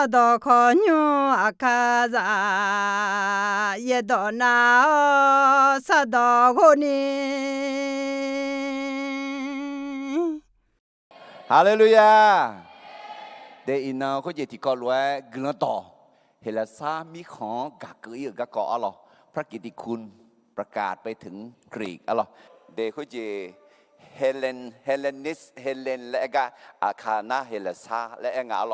do konyo akaza ye do na sa do goni Hallelujah để ina có gì thì có loại gương tỏเฮลซามีของกักเกยกักเกาะอะไรพระกิตติคุณประกาศไปถึงกรีกอะไรเด็กเขาจะเฮเลนและก็อาคานาเฮลซาและเองอะไร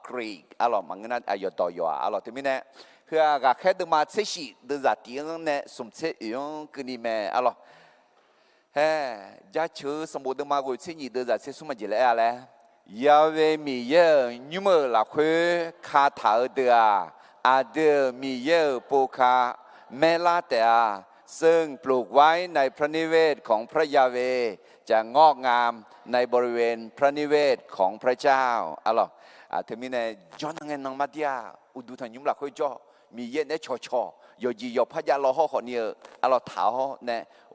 กรีกอะไรมันงั้นอายต่อยอะไรที่นี่เนี่ยคือกักแค่ดูมาเสียชีดูจากที่นั่นเนี่ยสมเสียงกุนีแม่อะไรเฮ้ยจะเชื่อสมบูรณ์มากุศลดูจากเสียสมัยเลยอะไรยาเวมีเยอะยุ่งละคุยคาถาเดียอาเดียมีเยอะปูคาเมลาเตียซึ่งปลูกไว้ในพระนิเวศของพระยาเวจะงอกงามในบริเวณพระนิเวศของพระเจ้าอะไรถึงมีในจอนังเงินนางมาเดียอุดุทันยุ่งละคุยจ่อมีเยอะในชอโยจีโยพระยาลอห่อเนี่ยอะไรถาวใน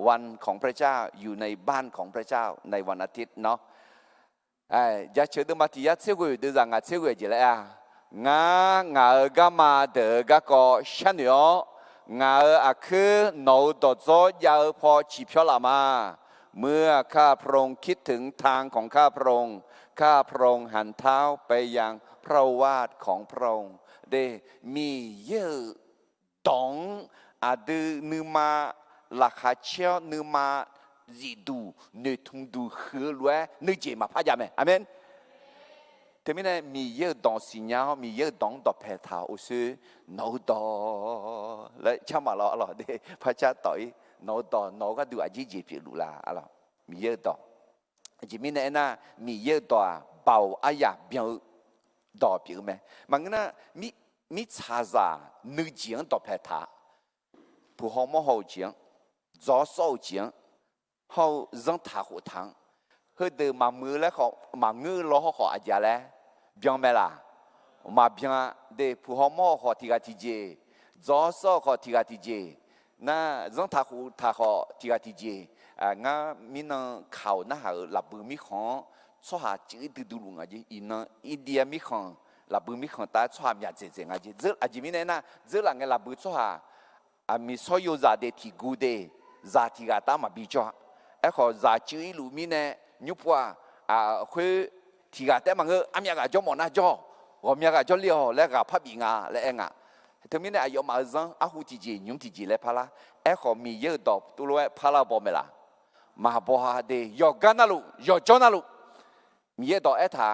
วันของพระเจ้าอยู่ในบ้านของพระเจ้าในวันอาทิตย์เนาะจะเชื่อดูมาที่ยัดเชื่อกูดูrằngเชื่อกูจีเลยงาก็มาเดก็ก็ฉันเนาะงาคือโนดโจยาวพอชีพละมาเมื่อข้าพระองค์คิดถึงทางของข้าพระองค์หันเท้าไปยังพระวาทของพระองค์ได้มีเยอะดองดูนึมาลักขเชียวนึมาจีดูเนื้อทุ่งดูหือล้วนเนื้อเจมาพายามอาเมนแต่ไม่ได้มีเยอะดองสิญญามีเยอะดองต่อเพทาอุสือนอดอและช่างมาล้อหล่อเดพระเจ้าต่อยนอดอนอก็ดูอาจีจีพิลุลาอะไรมีเยอะดอจีมินเนน่ามีเยอะดอเบาอายาเบียวดอพิวไหมมันก็น่ะมีชาซาเนื้อเจียงต่อเพทาผู้ห้องมอหเจียงจ่อโซ่เจียงเขาจังท่าหัวทังเฮ้ยเดินมามือแล้วเขามาเงื้อล้อเขาอาจจะแล้วเบียงไหมล่ะมาเบียงเดี๋ยวผู้ห้องมอเขาที่กาที่เจจ่อโซ่เขาที่กาที่เจน่ะจังท่าหัวท่าเขาที่กาที่เจงั้นมีนั่งเขาหน้าหาหลับมือมีของชอบหาจืดดูลุงอาจจะอีนั่งอีเดียมีของหลับมือมีของตาชอบมีอะไรเจ๋งอาจจะเจออาจจะมีเนี่ยนะเจอหลังเงี้ยหลับมือชอบหามีโซโยซาเดที่กูเดซาที่กาตามาบิจ่อขอจ่าจื้อลูมีเนี่ยยุบว่าคุยที่กาแต่มังเออมีอะไรจ่อมอน่าจ่อว่ามีอะไรจ่อเลี้ยวแล้วก็พับบิงแล้วเองถึงมีเนี่ยอายุมาจังหูที่จียุ่งที่จีเลยพะละขอมีเยอะดอกตัวเลยพะละบ่เมล่ะมาบ่ฮาเดยอกันน่ะลูยอจ่อน่ะลูมีเยอะดอกท่า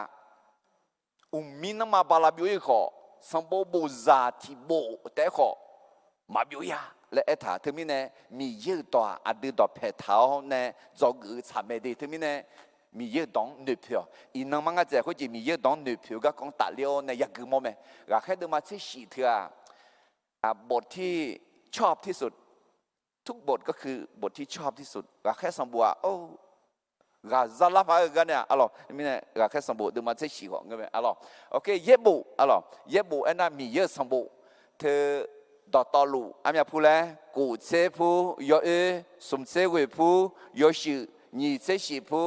มีน้ำมาบาลาบิวอีกขอสัมบูบูซาที่โบแต่ขอมาบิวยาและท่าถึงมีเนี่ยมีเยอะตัวดูดอกเพทาเนี่ยจอกือสามเมดีถึงมีเนี่ยมีเยอะดองเนื้อเพียวอีน้องมังอาจจะเขาจะมีเยอะดองเนื้อเพียวก็ของตัดเลี้ยวเนี่ยอยากคือโมเมก็แค่ดูมาที่สีเถื่อบทที่ชอบที่สุดทุกบทก็คือบทที่ชอบที่สุดก็แค่สมบูรณ์โอ้ก็จะรับอะไรกันเนี่ยอะไรไม่เนี่ยก็แค่สมบูรณ์ดูมาที่สีของเงี้ยอะไรโอเคเย็บบุอะไรเย็บบุนั่นมีเยอะสมบูรณ์เธอดอตลูอามีพูดเลยกูเซพูยอสมเซวิพูยอชินี่เซชิพู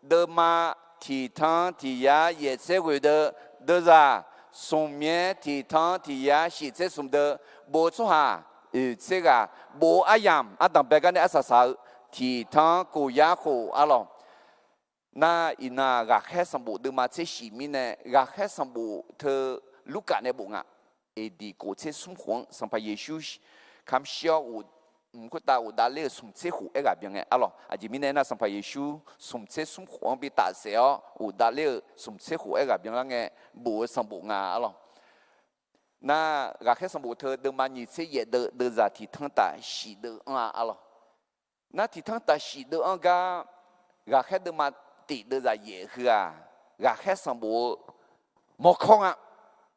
เดิมาที่ทั้งที่ยาเยเซวิเดจะสมเมียที่ทั้งที่ยาชิเซสมเดโบชัวเซกาโบอายามดังเบกันเนี่ยอาศัยที่ทั้งกูยาคูอะไรน่าอินารักแค่สมบูรณ์เดิมาเซชิมิเนี่ยรักแค่สมบูรณ์เธอลูกกันเนี่ยบุงดีโกเชสมหวงสัมภเยซูคำเชื่ออุก็ตาอุดาเล่สมเชหูเอ็กแบบยังไงอะไรอาจจะมีในนั้นสัมภเยซูสมเชสมหวงไปตัดเสียอุดาเล่สมเชหูเอ็กแบบยังไงบัวสมบูรณ์อะไรน่ารักแค่สมบูรณ์เธอเดิมมาหนีเสียเดินจากที่ทั้งตาสีเดินอะไรน่าที่ทั้งตาสีเดินก็รักแค่เดิมมาติเดินจากเย่คือรักแค่สมบูรณ์มองคง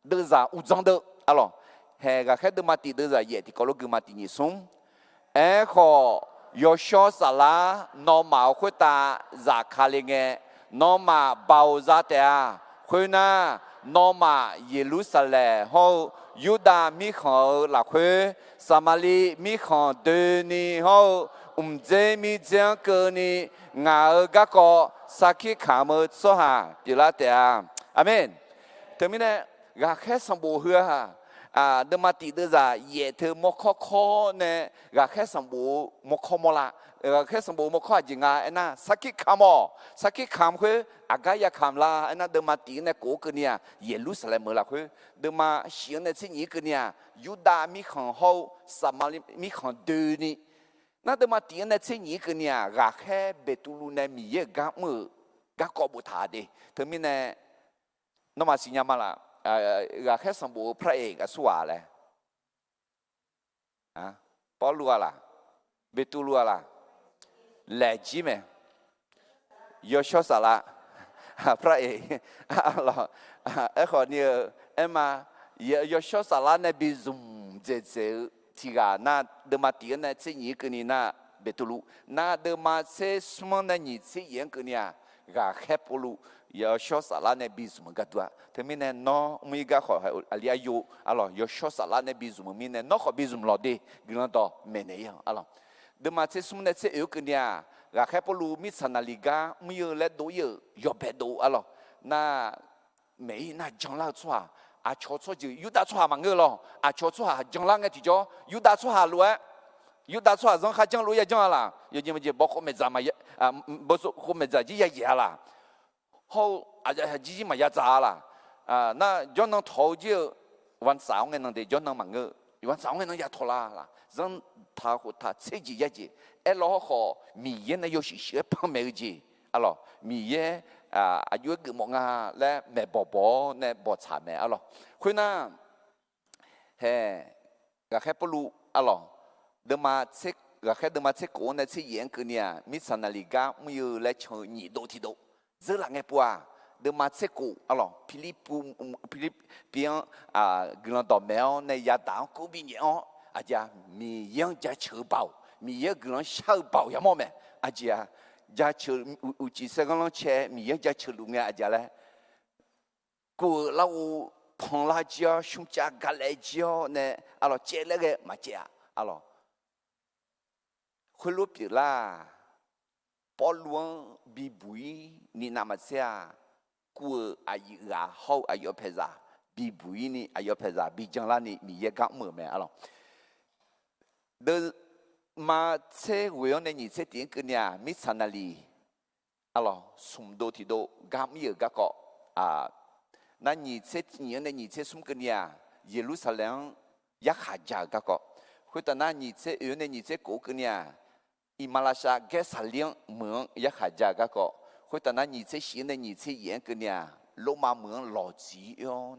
เดินจากอุจังเดินalors hega khede mati de za yeti kologu mati ni sum kho yo sho sala no ma khota za khalinge no ma bao za ta khuna no ma Jerusalem ho Yuda mi kho la khwe Samari mi kho de ni ho je mi jiang ge ni nga ga ko sakhi kha mo so ha pi la ta amen ถึงมีเนี่ย กาแค่สมบูรณ์เหือเดมาติเดจ่าเย่เธอมกข้อเนี่ยกาแค่สมบูรณ์มกข้อมละแค่สมบูรณ์มกข้อจริงไอ้น่ะสักกี่คำสักกี่คำคืออากายคำละไอ้น่ะเดมาติเนี่ยกูกันเนี่ยเยรูซาเล็มละคือเดมาเสียงเนี่ยที่นี้กันเนี่ยยูดามีของเขาสมาลิมีของดูนี่น่าเดมาติเนี่ยที่นี้กันเนี่ยกาแค่เบตูลูเนี่ยมีเยอะกะมือกะกอบบุตรเดเธอมีเนี่ยน้ำมาสิญญามาละกาแค่สมบูรณ์พระเอกสัวเลยปอลัวล่ะเบตูลัวล่ะแหล่จีเมยอชสาระพระเอกเราคนนี้มายอชสาระเนี่ยบิซุมเจเจที่กาน่าเดมาตีเนี่ยที่นี่กันนี่น่าเบตูลูน่าเดมาเซสมันเนี่ยนี่ที่ยังกันเนี่ยกาแค่ปลูยอชสาระเนี่ยบิซุมกันตัวแต่มีเนี่ยน้อมีกาขออาลีอายุยอชสาระเนี่ยบิซุมมีเนี่ยน้อขอบิซุมหลอดีกินต่อเมเนียเดมาเซสมันเนี่ยที่อยู่กันเนี่ยกาแค่ปลูมิสนาลิกามีเยอะและดูเยอะยอเบดูน่าไม่น่าจังละชัวชอชัวจะยูดาชัวมังเงอหรอชอชัวจังละไงที่จ่อยูดาชัวรัวยูดาชัวจังข้าจังรัวจังละยังจะไม่บอกเขาไม่จำมาบอกเขาไม่จำจีเยอะละเขาอาจจะจีไม่ยาจ้าละน่าย้อนน้องทอเยอะวันเสาร์ไงน้องเดี๋ยวย้อนน้องมังเงอวันเสาร์ไงน้องยาทอละจัง他和他自己一节，老好米耶呢有些些旁边节，米耶有个么啊来卖宝宝呢包茶卖佢呢，个还不如德玛切个还德玛切国呢切严格呢，米上那里个没有来抢二多提多，这啷个不德玛切国菲律宾格兰多梅呢也打古比年อาจารย์มียังจะเชื่อเบามียังกำลังเชื่อเบาอย่างมั่วไหมอาจารย์จะเชื่ออุจิเสกำลังเชื่อมียังจะเชื่อลุงเนี่ยอาจารย์เลยกูเราพงลาเจ้าชุ่มจ้ากาเลเจ้าเนี่ยเจ้าเลยมาเจ้าคุณรู้ปีละปอลวงบีบุยนี่นามาเสียกูอายุเขาอายุเพซ่าบีบุยนี่อายุเพซ่าบีจังละนี่มียังกังมือไหมเดินมาเชื่อว่าในนี้เชื่อที่กันเนี่ยมิสานาลีสมโดที่โดกามีก็นั่นนี้เชื่อที่ในนี้เชื่อสมกันเนี่ยเยรูซาเล็มยักษ์หาจาก็คือตอนนั้นนี้เชื่อในนี้เชื่อกูกันเนี่ยอิมาลาชาเกสาเลียงเมืองยักษ์หาจาก็คือตอนนั้นนี้เชื่อสิ่งในนี้เชื่อยังกันเนี่ยโลมาเมืองหล่อจี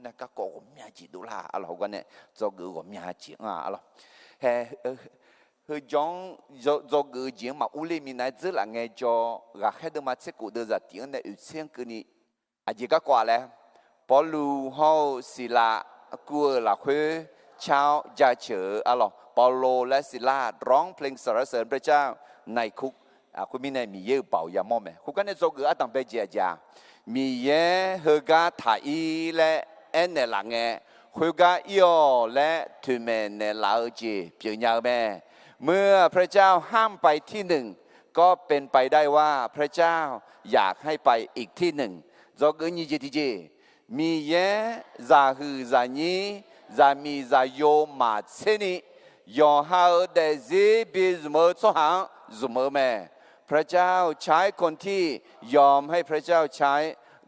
นั่นก็ก็มีจีดูละเขาก็เนี่ยจะกูก็มีจีคือจงจะกูจีมาอุลิมินัยจะหลังไงจะรักให้เดิมมาเช็คกูเดินจากที่นั่นอุเชียงกันนี่อาจจะก็กว่าแล้วพอรู้เขาศิลากูหลักคือชาวจะเชื่อปอโลและศิลาร้องเพลงสรรเสริญพระเจ้าในคุกคุณมีในมีเยอะเป่ายามอมไหมคุณก็เนี่ยจะกูอาตังไปเจียจามีเยอะเฮกาถ่ายและเอ็นในหลังไงคุกายอและทุเมนในลาวจีเพียงยาวแม่เมื่อพระเจ้าห้ามไปที่หนึ่งก็เป็นไปได้ว่าพระเจ้าอยากให้ไปอีกที่หนึ่งจอกนี้จีมีเยซาฮือซานีซามีซาโยมาเซนียอฮาเดซีบิสเมอร์สหังสมอแม่พระเจ้าใช้คนที่ยอมให้พระเจ้าใช้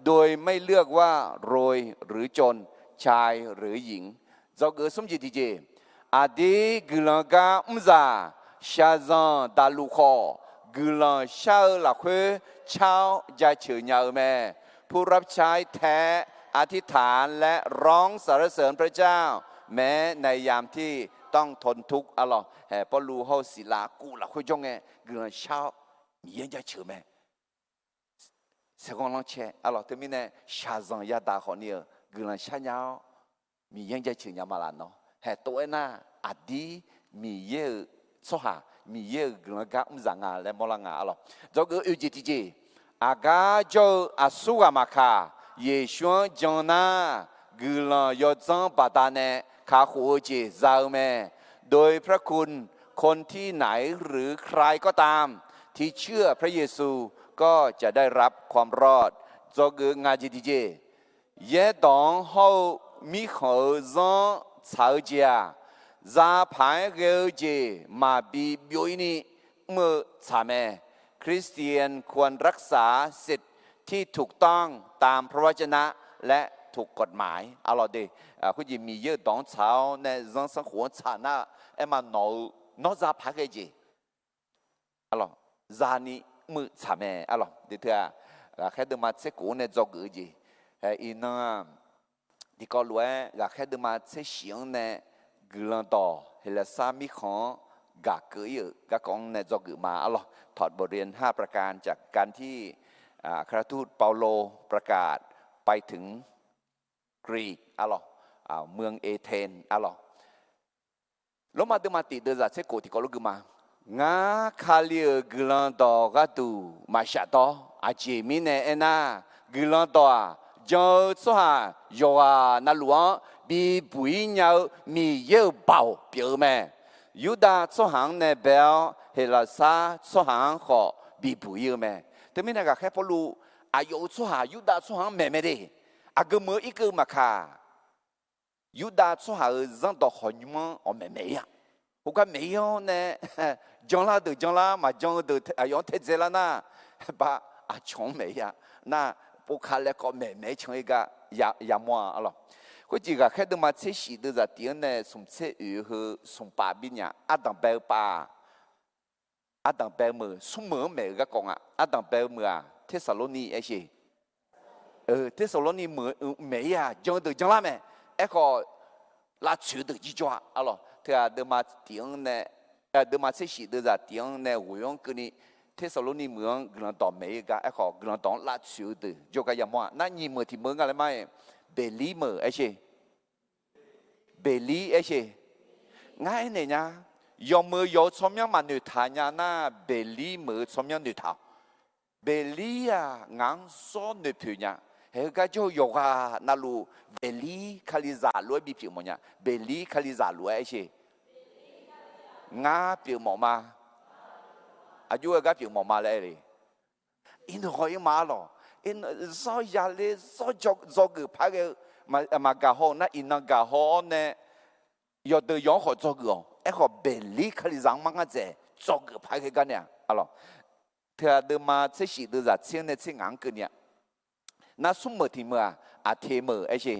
โดยไม่เลือกว่ารวยหรือจนชายหรือหญิงจอกสมจิตจีอาดีกุลังกาอุมซาชาซันดาลูคอกุลังชาหลักเวชาวจะเฉยยาวแม่ผู้รับใช้แท้อธิษฐานและร้องสรรเสริญพระเจ้าแม้ในยามที่ต้องทนทุกข์แห่ปลูเฮาศิลากูหลักเวจงไงกุลังชาวมียังจะเฉยแม่เสกองลังเชที่มีเนี่ยชาซันยาดาคนนี้กุลังชาเนามียังจะเฉยยามาลานเนาะแห่ตัวน่ะอดีมีเยอะสหามีเยอะกลางกาจังและมอลังจอกอุจิติจีอากาโจอาสุอามาคาเยชวนจงนากุลยอจังปาตาเนคาหัวจีซาเมโดยพระคุณคนที่ไหนหรือใครก็ตามที่เชื่อพระเยซูก็จะได้รับความรอดจอกงาจิติจีเยดองเฮา มีเขาจ้องชาวเจ้าจะพายเรือเจมาบีบิวนี่เมื่อสามเณรคริสเตียนควรรักษาสิทธิที่ถูกต้องตามพระวจนะและถูกกฎหมายเอาล่ะดิคุณยิมีเยอะตองเช้าในเรื่องสังคมฐานะเอ็มานนอจะพายเรือเจเอาล่ะจานี่มือสามเณรเอาล่ะเดี๋ยวเถอะแค่เดินมาเช็คกูในจอกือจีอีนั่งที่ก็รู้ว่าแค่เดินมาเช็คเสียงในกุลันต่อเฮลซามิของกากเกยกากองในจอกือมาเอาล่ะถอดบทเรียน5ประการจากการที่คราทูตเปาโลประกาศไปถึงกรีกอะหรอเมืองเอเธนอะหรอแล้วมาเดินมาติดเดินจากเซโกที่ก็รู้มางาคาเลียกลันดอกัตูมาชาตออาเจมิเนเอน่ากลันดอจอสหายอนาลวงบีบุยเนามีเยอะเบาเปียวแม่ยูดาสหางเนเบลเฮลาซาสหางขอบีบุยแม่แต่ไม่น่าแค่พอรู้อายุสหายูดาสหางแม่ไม่ได้อากเมื่ออีกมาค่ะยูดาสหาจังต่อขอนมันอ๋อแม่ไม่อะพวกไม่ยอมเนี่ยจังละดูจังละมาจังดูยองเทเจละนะบ้าอาชงไม่อะน่าพวกเขาเล็กก็ไม่ชงอีกยามัวอะไรก็จีก็แค่ดูมาเชื่อสิดูจะเดียวเนี่ยสมเชื่อคือสมป่าบินเนี่ยอาดังเบลป่าอาดังเบลมือสมมือไม่ก็กงอ่ะอาดังเบลมืออ่ะเทสโลนีไอ้สิเทสโลนีมือไม่อะจังดูจังละไม่ไอ้ก็ลาชื่อดูจีจ้าอะไรเธอเดินมาเตียงเนี่ยเดินมาเชื่อสิดูจะเตียงเนี่ยหัวยงกันนี่เทสโลนีเมืองกลันต่อไม่ก็ไอ้ก็กลันต่อลาชื่อดูจก็ยังว่านั่นยี่มือที่เมืองอะไรไหมเบลลี่มือไอ้สิเบลลี่ไอ้สิง่ายเนี่ยนะยอมมือยอสมยังมันหนึ่งทานยาน่าเบลลี่มือสมยังหนึ่งทางเบลลี่อ่ะงานซ้อนหนึ่งผิวเนี่ยเฮ้ยก็จะยกอ่ะนั่นลูเบลลี่คาลิซาลวยบีผิวมันเนี่ยเบลลี่คาลิซาลวยไอ้สิงาผิวหมอมาอายุก็ผิวหมอมาเลยอินโดเขายังมาหรออินซอยาเลซอยจอกพักมากาโฮนะอินนังกาโฮเนี่ยยอดยองขอจอกไอ้ขอเบลลี่คาลิซังมังกะเจจอกพักกันเนี่ยอะหรอเธอเดินมาเชื่อสิเดินจากเชียงเนี่ยเชียงอังกันเนี่ยน่าสมมติเมื่ออาเทเมื่อไอ้สิ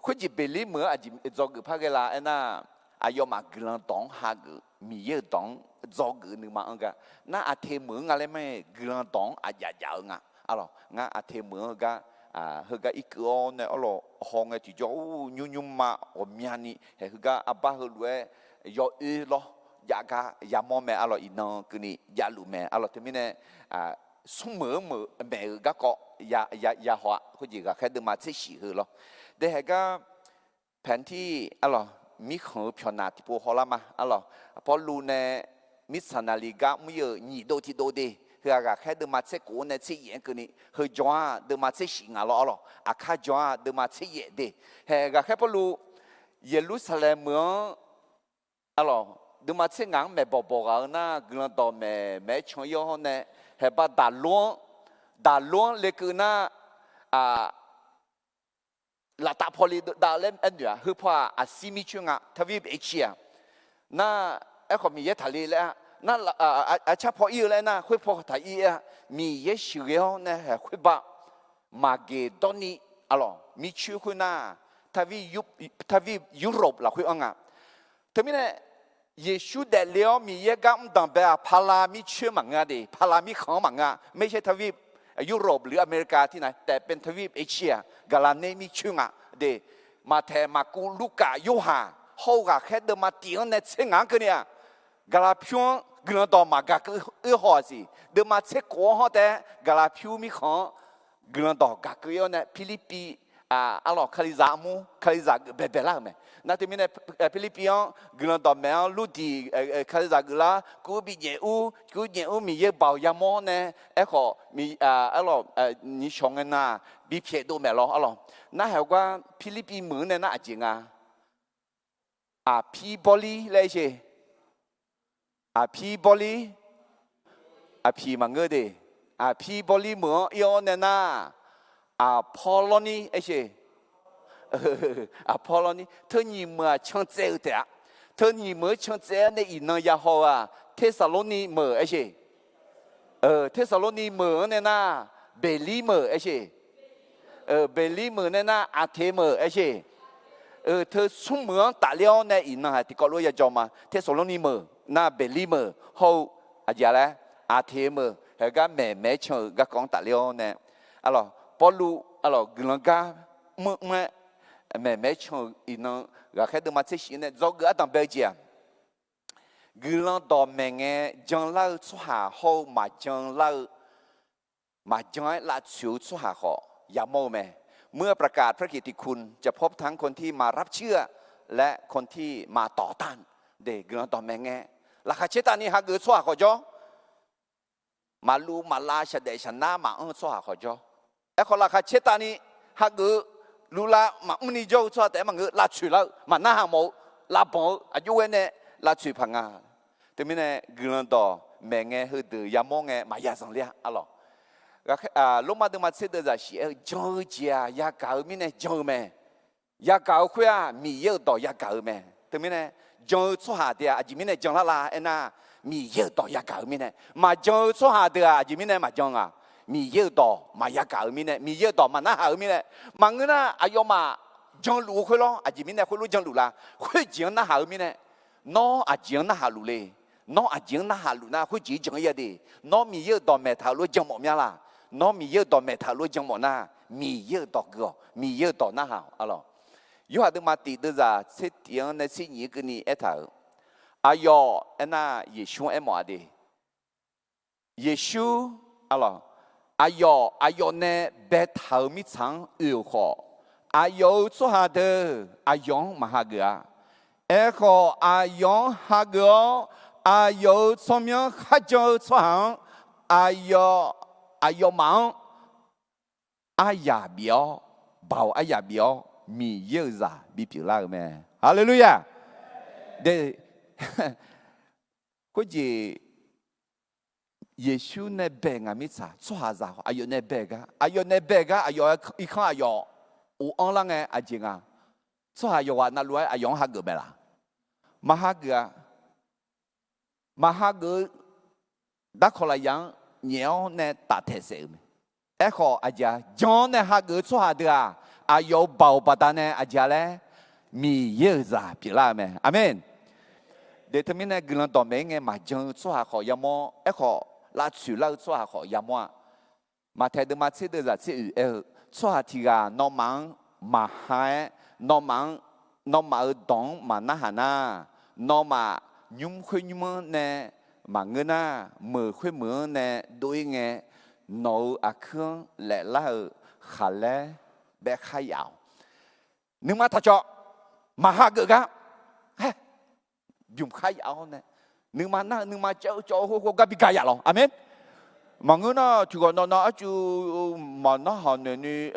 คนจีเบลลี่เมื่ออาจจะจอกพักละไอ้น่าอายมากลังตองหากมีเยอะตองจอกนึงมาอังกะน่าอาเทเมื่ออะไรไม่กลังตองอาจจะยาวงะอะหรองั้นอาเทเมื่อกะเฮก็อีกอ๋อเนี่ยอ๋อห้องที่จะยุ่มมาอมยานี่เฮก็อาบ้าเฮด้วยยอหรอยากะยามอแม่อ๋ออีน้องคือนี่ยาลูแม่อ๋อที่มีเนี่ยสมมือแม่ก็ยาหัวคุณจีก็แค่เดินมาเชื่อสิเหรอเดี๋ยวก็แผนที่อ๋อมีของพิจารณาที่พวกเขาละมาอ๋อพอรู้เนี่ยมิสนาลิกาไม่เยอะนี่โดที่โดดีเฮือกแค่เดินมาเช็คกูเนี่ยเช็คเย็นกันนี่เฮือจ้าเดินมาเช็คสิงห์อะไรอาคาจ้าเดินมาเช็คเย็นดีเฮือกแค่พอรู้เยรูซาเล็มเมืองอะไรเดินมาเช็คงานแม่บอกกันนะกลันต่อแม่ชงยอเนี่ยเฮือบ้าดาล้วนเล็กนะลาตาพอลีดาเล่มอันเดียคือพออาซิมิชงอ่ะทวีปเอเชียน่าไอ้คนมีเยอะทะเลแล้วนั่นอาชาพออีเลยนะคุยพอถ่ายอีมีเยอะสิ่งเดียวนะคุยบ้ามาเกดอนีอะไรมีชื่อคุยนะทวีปยุโรปละคุยอ่ะทีนี้เนี่ยเยซูเดเลียวมีเยอะกันต่างแบบพารามีชื่อมังงะดิพารามีของมังงะไม่ใช่ทวีปยุโรปหรืออเมริกาที่ไหนแต่เป็นทวีปเอเชียกาลาเนมีชื่ออ่ะเดมาแทมากูลูกาโยฮาเขาก็แค่เดินมาเตียงในเชิงอ่ะกันเนี่ยกาลาพิวกลันต่อมากะคือหัวสิเดินมาเช็คหัวเขาแต่กาลาพิวมีของกลันต่อกะคือเอาเนี่ยฟิลิปปินส์อะไรคาลิซาเบลล่าไหมนั่นที่มีเนี่ยฟิลิปปินส์กลันต่อแมวลูดีคาลิซากลากูมีเยอูมีเยอะบ่าวยามอนเนี่ยไอ้ขอมีอะไรนี่ชงเงินน่ะบีเพียดูแม่ล้ออะไรนั่นเหรอว่าฟิลิปปินส์เหมือนเนี่ยน่าจริงพีบอลีเลยใช่พีบอลีพีมังเกอร์เดพีบอลีเหมือนยอเนี่ยนะพอลนีไอ้เช่ à Paul lo ni thơ nhì mở chăng dễ thế à thơ nhì mở chăng dễ này in năng ya ho à Thessaloni mở ấy chứ Thessaloni mở này na Beli mở ấy chứ Beli mở này na Athe mở ấy chứ thơ sung mở tạ liao này in năng thì có lối ya cho mà Thessaloni mở na Beli mở hậu à giờ là Athe mở hay cái mẹ chờ cái con tạ liao này alors Paulu alors glanka mẹ chờ in năng cái cái đứa mà sẽ xin này do cái ở Belgium glan đỏ mẹ nghe chẳng lâu xuất hạ hậu mà chẳng lâu mà chẳng là chiếu xuất hạ họอย่าโมแม่เมื่อประกาศพระกิตติคุณจะพบทั้งคนที่มารับเชื่อและคนที่มาต่อต้านเด็กกลันต่อแม่nghe là khai chế ta ni hạt gửi xuất hạ họ cho mà lu mà la sẽ đểฉันหน้าmà xuất hạ họ cho ấy còn là khai chế ta ni hạt gửi lu la mà ni cho xuấtแต่mà gửi là chửiแล้วmàหน้าหาง冇là bỏอายุเว้นเนี่ยlà chửi phẳng à từ mình này gửiต่อแม่nghe hơi từอย่าโมnghe màอย่าสั่งเลี้ยอะไรlúc mà tôi sẽ đưa ra sẽ cho chia ya cào mình này cho mẹ ya cào khoa mi yêu đỏ ya cào mẹ từ mình này cho số hạt thì à chỉ mình này cho là anh à mi yêu đỏ ya cào mình này mà cho số hạt thì à chỉ mình này mà cho à mi yêu đỏ mà ya cào mình này mi yêu đỏ mà na hào mình này mà người na ayo mà cho lũ khơi lo à chỉ mình này khơi lũ cho lũ là khơi chuyện na hào mình này nó à chuyện na hào lũ lê nó à chuyện na hào lũ na khơi chỉ chuyện gì đi nó mi yêu đỏ mẹ thảo lũ cho mọi nhà là nó mi yêu đỏ mẹ thảo lúa trong mỏ na mi yêu đỏ gò mi yêu đỏ na hảo alo yêu hạt đừng mà tì đưa ra sẽ tiếng này sẽ nhớ cái này thảo ayo anh na Giêsu em mỏ đi Giêsu alo ayo này bé thảo mi chẳng yêu họ ayo số hạt đờ ayo mà hạt gà echo ayo hạt gà ayo số miếng hạt cho số hàng ayo ayo mang aya biểu bảo aya biểu mi yêu ra bị biểu la mẹ hallelujah để có gì Giêsu này bè ngắm mi sa xóa ra ayo này bè ga ayo ít khang ayo u ông lang nghe ajing à xóa ayo à na luai ayo ha gờ bè la mà ha gờ đã có là yang nhiều nè ta thế sự ấy họ à giờ John nè ha gửi cho họ được à yêu bảo bà ta nè à giờ lẽ mi yêu ra bị la mẹ amen để thằng mình nè gửi tao mấy nghe mà John cho họ yêu mo ấy họ là chủ lao cho họ yêu mo mà thấy được mà thấy được là chỉ cho họ thì à nó mang mà hai nó mang nó mà ở đông mà na hà na nó mà nhung khơi nhung nè mà người na mở khơi mở nè đôi nghe nấu à khương lẽ là khá lẽ bé khai ảo nhưng mà thật cho mà ha gỡ gá dùng khai ảo nè nhưng mà cho cô gái bị khai ảo amen mà người na chỉ có nó chú mà nó hòn này này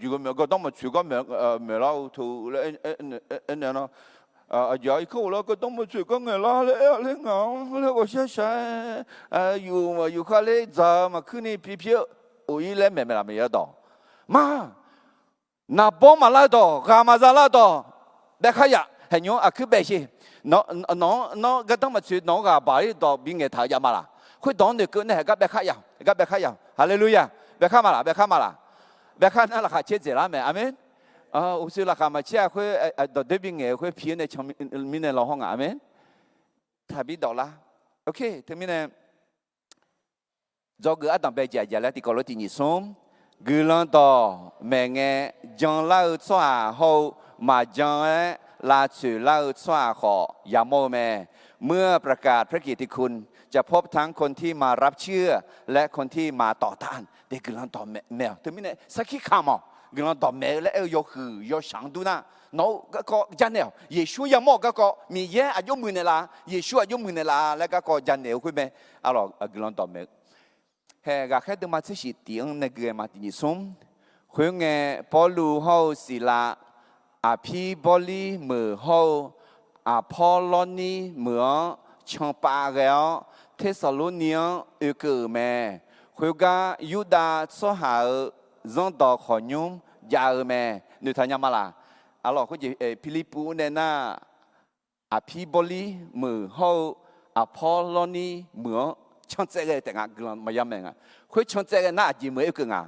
chỉ có mấy cái đó mà chỉ có mấy lâu thu anh nó giờ cô là cái东西最讲的啦，你我现在有看嘞，咋嘛去你皮皮，我一来没有到，妈，那帮嘛来到，干嘛在来到，别看呀，还牛啊去别些，那个东西那个把一到边个头呀嘛啦，会当你个呢还个别看呀，哈利路亚，别看嘛啦，别看那啦还接着啦没，阿门。我说了，干嘛？现在会到这边也会偏的，从明年老红啊，没？他比到了 ，OK， 他明年做个当白家家来，第个罗第二松，个人到明年将来抓好，嘛将来拉去拉抓好，อย่าโมแม่เมื่อประกาศพระกิตติคุณจะพบทั้งคนที่มารับเชื่อและคนที่มาต่อต้านเด็กกำลังต่อแมวถึงมิเนี่ยสักขี้ขามกำลังต่อแมวและยกคือยกสังดูนะน้องก็จันเนี่ยเยซูยังมอกก็มีเยอะอายุมือเนี่ยละเยซูอายุมือเนี่ยละแล้วก็จันเนี่ยคุยไหมอะไรกำลังต่อแมวเฮ้ก็แค่ตัวมาที่สิเตียงในเกลือมาที่นี่ส้มคุยไงพอลูเขาศิลาอาพีบอลีมือเขาอาพอลอนีมือช่างปาแล้วเทสโลเนียเกิดแม่คุยกับยูดาสหาจงต่อขอยุ่มยาแม่นึกทันยังมาละ alors ko je Philippu ne na Apiboli mu ho Apolloni mu chọn sẽ cái tiếng Anh gần mà yếm nga khối chọn sẽ cái na gì mới cái nga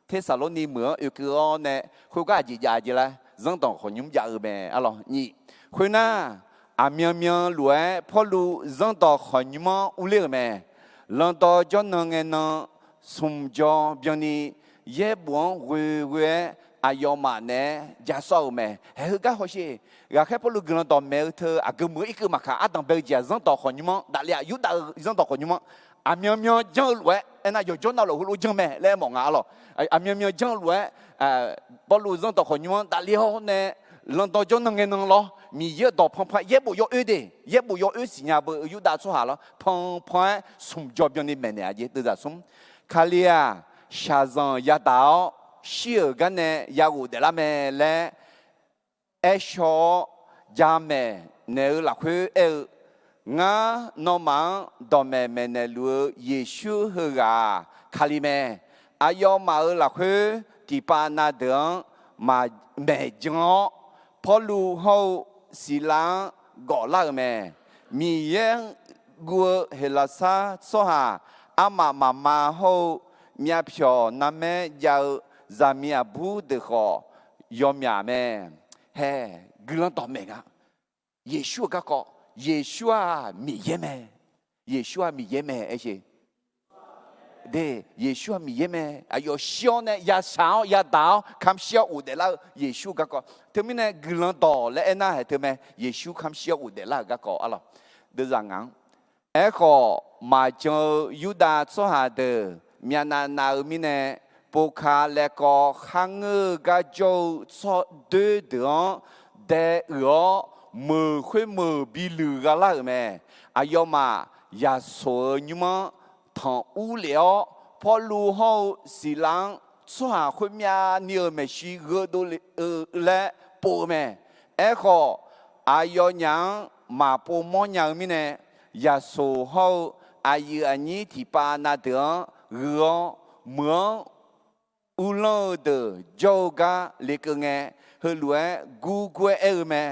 thế sao lúc ní mới cái on nè khối cái gì gì là dân tộc họ nhúng giờ mẹ alo nhị khối na miên miên lúa phô lu dân tộc họ nhúng u lê mẹ lần đó cho nên nghe nó sum cho biên ni ye buông quê ayo mà nè giá sao mẹ hay cái họ gì cái phô lu gần đó mẹ thơ cái mới cái mà cả đang bây giờ dân tộc họ nhúng đã lẽ yếu đã dân tộc họ nhúng miên miên dân lúa anh ấy giờ cho nó là lu dân mẹ lẽ mong ngã lo miên miên dân lúa phô lu dân tộc họ nhúng đã lẽ nè lần đó cho nên nghe nó lo mi ye do phong phong ye bu yo de ye bu yo si nya bu yu da so ha lo phong phong sum job yo ni men ya je de da sum khalia shazan ya dao shi ga ne ya gu de la me le e sho ja me ne la khu e nga no ma do me me ne lu yesu he ga khali me ayo ma la khu ti pa na de ma me jongพอลูเขาสิลางก่อล่างแม่มีเยงกัวเฮลาซาโซฮาอามาเขามีเพียวนั่นแม่ยาวจามีบูเดขอยอมยาแม่เฮ้กลันต่อแม่กะเยซูก็เยซูมีเยแม่เยซูมีเยแม่เอเชเดเยซูมีเยแม่อายุเชียวเนี่ยยาสาวยาดาวคำเชียวอุดเดล่าเยซูก็เธอไม่เนี่ยกลันต่อและเอ็น่าเธอไม่เยซูคำเชียวอุดเดล่าก็อะไรเดี๋ยวจังงั้นก็มาเจอยูดาสหาเดมีนามีเนี่ยปุคาและก็ขังก็จะสอดเดือดเดือมือคุยมือบิลือกันละแม่อายุมายาสวยยุ่งทางอุเลี้ยวพอรู้เขาสิหลังสหาคุยมีเนื้อไม่ชีเกดูและปูแม่ก็อายุยังมาปูมอนยังมีเนี่ยยาสูเขาอายุอันนี้ที่ปานาเดือเรือเมืองอุลเดโจกาเล็กเงี้ยเฮลัวกูกวยแม่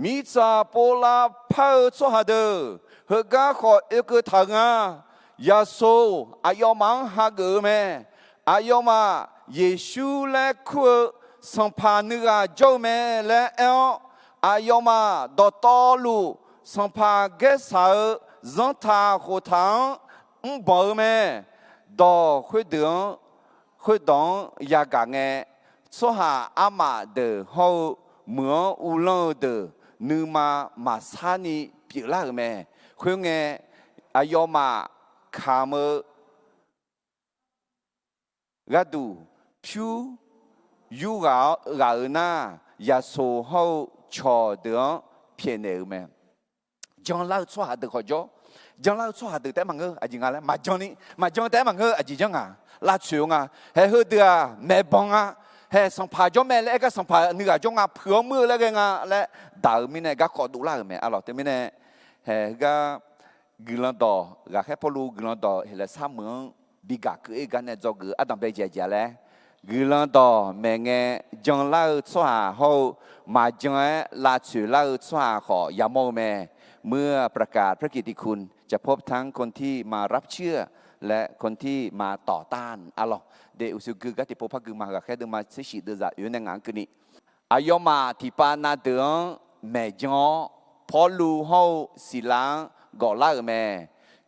มิซาโปลาพาสหาเดเฮกาขอเอกทางยาโซอายมังฮากเมอายมาเยซูและคุสัมพันธ์กับเจ้าแม่และอายมาดอตอลูสัมพันธ์กับสาวจันทาโคทังบ่แม่ดอคุยเดือคุยดองยากางเงสหาอามาเดเฮาเมืองอุลเดนึมาซานีเปียลาแม่คุยเงอายมาขามือกระดูผิวยูกาหน้ายาโซเขาชอเดือเพียนเออแม่จังเล่าชัวหาเดือขอจ่อจังเล่าชัวหาเดือแต่มังเอออะไรงั้นแหละมาจังนี่มาจังแต่มังเอออะไรจังอ่ะลาชิวอ่ะเฮ้เดือแม่บังอ่ะเฮ้สัมภาษณ์แม่แล้วก็สัมภาษณ์เนื้อจังอ่ะเผื่อมือแล้วกันอ่ะและดาวมีเนี่ยก็ขอดูแลแม่อะไรแต่มีเนี่ยเฮ้ก็กลันต่อก็แค่พอรู้กลันต่อเห็นแล้วสามเมืองบิกาคือกันเนี่ยจอคืออาดัมไปเจาะเลยกลันต่อแม่เงี้ยจังเล่าชัวเขามาจังลาชิวเล่าชัวขอยามองแม่เมื่อประกาศพระกิตติคุณจะพบทั้งคนที่มารับเชื่อและคนที่มาต่อต้านอะไรเดี๋ยวสุกุก็ที่พบพักคือมาแค่เดินมาเสียเดือดอยู่ในงานคืนนี้อายมาที่ปานาเดือนแม่จังพอรู้เขาสิลังก่อล่าแม่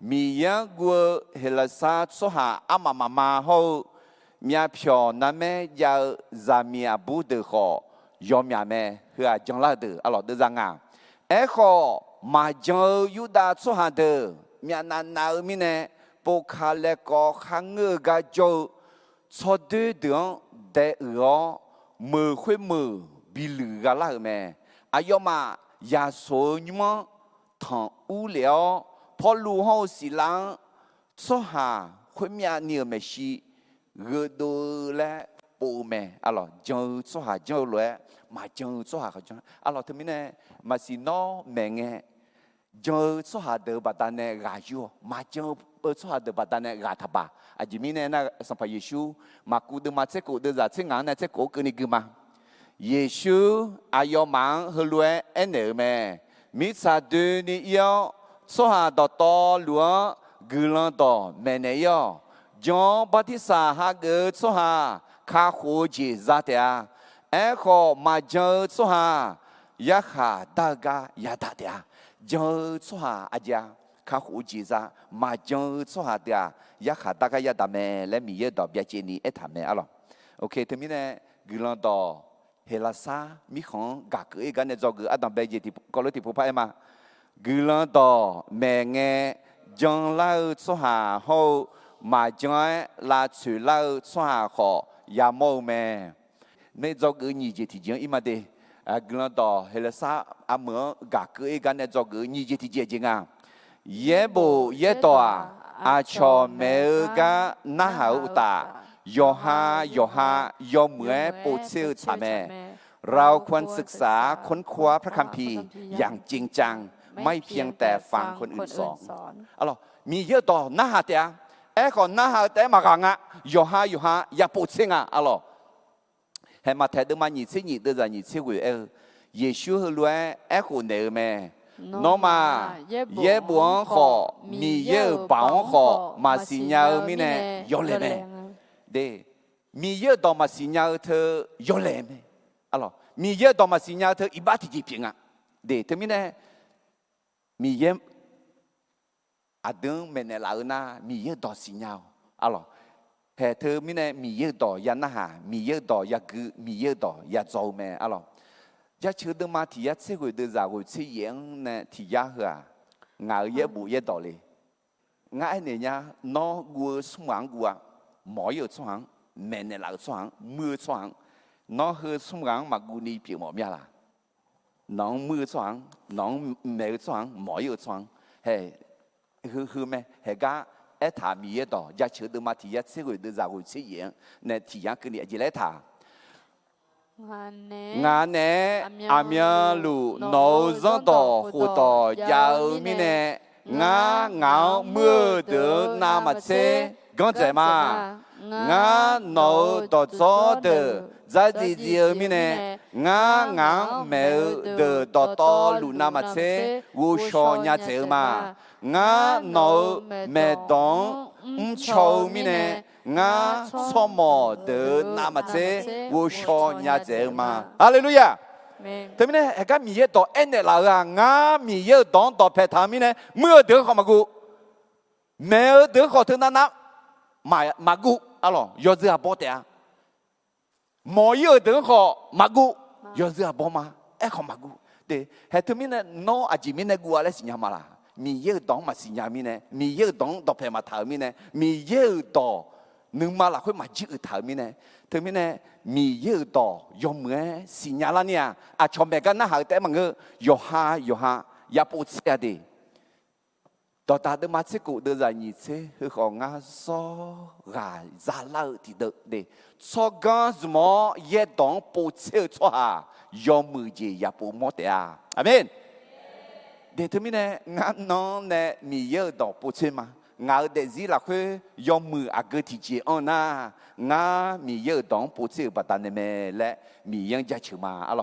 มีอย่างกัวเฮลซาสหาอามาเขามีเพียงนั่นแม่ยาจามีบูเดขอยอมยาแม่เพื่อจังล่าเดืออะไรเดือดจังอ่ะก็มาเจอยูดาสหาเดือมีนามีเนี่ยปกคาเลก็ขังกาโจชดเดือเดือมือคุยมือบิลือกันล่าแม่อายมายาโซยมทางอุเลี้ยวพอรู้เขาสิลังสหาคุยมีเนื้อไม่ชีเกดูและปูแม่อะไรจังสหาจังเลยมาจังสหาเขาจังอะไรทำไมเนี่ยมาสิน้อแม่เงี้ยจังสหาเดือบาดานเนี่ยกาอยู่มาจังสหาเดือบาดานเนี่ยกาทับะอาจจะมีเนี่ยนะสัมภาระเยซูมากูเดือมาเจ้ากูเดือจะเจ้างานเนี่ยเจ้ากูคือนี่คือมา耶稣阿要忙和乱安尼咩？米查对你要做下多乱格朗多咩呢要？将巴提萨哈个做下卡胡吉扎的啊，哎个马将做下呀哈大家呀大的啊，将做下阿家卡胡吉扎马将做下的啊，呀哈大家呀大咩？来米耶多别接你一谈咩啊咯 ？OK， 他们呢格朗多。เฮลาซามีของกักเอกันในจอกืออัตตาเบจิติกอลติผู้พ่ายมากือลันต่อแม่เงจังเล่าสหาโฮมาจังลาสือเล่าสหาขอยาโมแม่ในจอกือยี่เจติจังอิมาเดกือลันต่อเฮลาซาอาเมือกักเอกันในจอกือยี่เจติเจจิงาเยบูเยตัวอาชอเมกานาหาอุตายอฮายอฮายอเหมือปูเชื่อสาแม่เราควรศึกษาค้นคว้าพระคัมภีร์อย่างจริงจังไม่เพียงแต่ฟังคนอื่นสอนอะไรมีเยอะต่อหน้าเดียเอ้ก่อนหน้าแต่มากังอ่ะยอฮายอฮายาปูเชื่ออะไรให้มาแทนเดิมมาหนีเชื่อหนีเดิมจะหนีเชื่อวิเยซูฮล้วนเอ้คนเดิมแม่น้องมาเย่บัวขอมีเย่ปังขอมาสิญญามีเนี่ยยอเลยแม่เดมีเยอะต่อมาสิญญาเธอยอเลมอะไรมีเยอะต่อมาสิญญาเธออิบาติจิพิงอ่ะเดเธอมีเนี่ยมีเยอะอาดึงเมเนลาอุนามีเยอะต่อสิญญาอะไรแต่เธอมีเนี่ยมีเยอะต่อยานาหามีเยอะต่อยากือมีเยอะต่อยาโจแม่อะไรยาเชื่อดึงมาที่ยาเชื่อกุยเดือดจากกุยเชื่อยังเนี่ยที่ยาเหรองาเยอะบุเยอะต่อเลยงาเนี่ยน้องกูสมองกูอ่ะหมออยู่ช่วงแม่เนี่ยหลังช่วงมือช่วงน้องคือสมองมากูนี่เปลี่ยนหมดยังล่ะน้องมือช่วงน้องแม่ช่วงหมออยู่ช่วงเฮ้คือแม่เฮ้ก็ไอ้ถามีเยอะต่ออยากเชื่อดูมาที่ยาเชื่อกูดูจากกูเชื่อยังเนี่ยที่ยังคือเนี่ยจีเล่ถางานเนี่ยอามีลูโนซังต่อหูต่อยาวมีเนี่ยงาเงาเมื่อเดือนนามาเช刚才嘛，我脑到早的，在这里面呢，我没有到路那么车，我说伢子嘛，我脑没动，后面呢，我错么的那么车，我说伢子嘛，哈利路亚。他们呢，还讲米耶到安内老啊，我米耶当到拍他们呢，没有得好嘛个，没有得好头那。มากูอะไรยอดเสือบ่แต่หมอเยอะเดินขอมากูยอดเสือบ่มาเอ้ขอมากูเดี๋ยวให้ทุกมินน้ออาจิมินกูอะไรสิญญามาละมีเยอะต้องมาสิญญามินมีเยอะต้องต่อเพมาถามินมีเยอะต่อหนึ่งมาละค่อยมาจืดถามินทุกมินมีเยอะต่อยอมเหมือนสิญญาละเนี่ยอาชมแบบกันนะหาแต่มันก็ยอฮายาปูเสียดีต่อตาเดิมาเชื่อกูเดินใจยิ่งเชื่อคือของงาซอกาซาลาที่เด็กชอบกันสมอเย่ต้องปูเชื่อชัวยอมมือเจียปูหมดเดียอาเมนเดี๋ยวมีเนี่ยงานน้องเนี่ยมีเยอะต้องปูเชื่อมางานเด็กสิละคือยอมมืออาเกิดที่เจียอันน่ะงามีเยอะต้องปูเชื่อปัตตานีเมและมียังจะเชื่อมาอะไร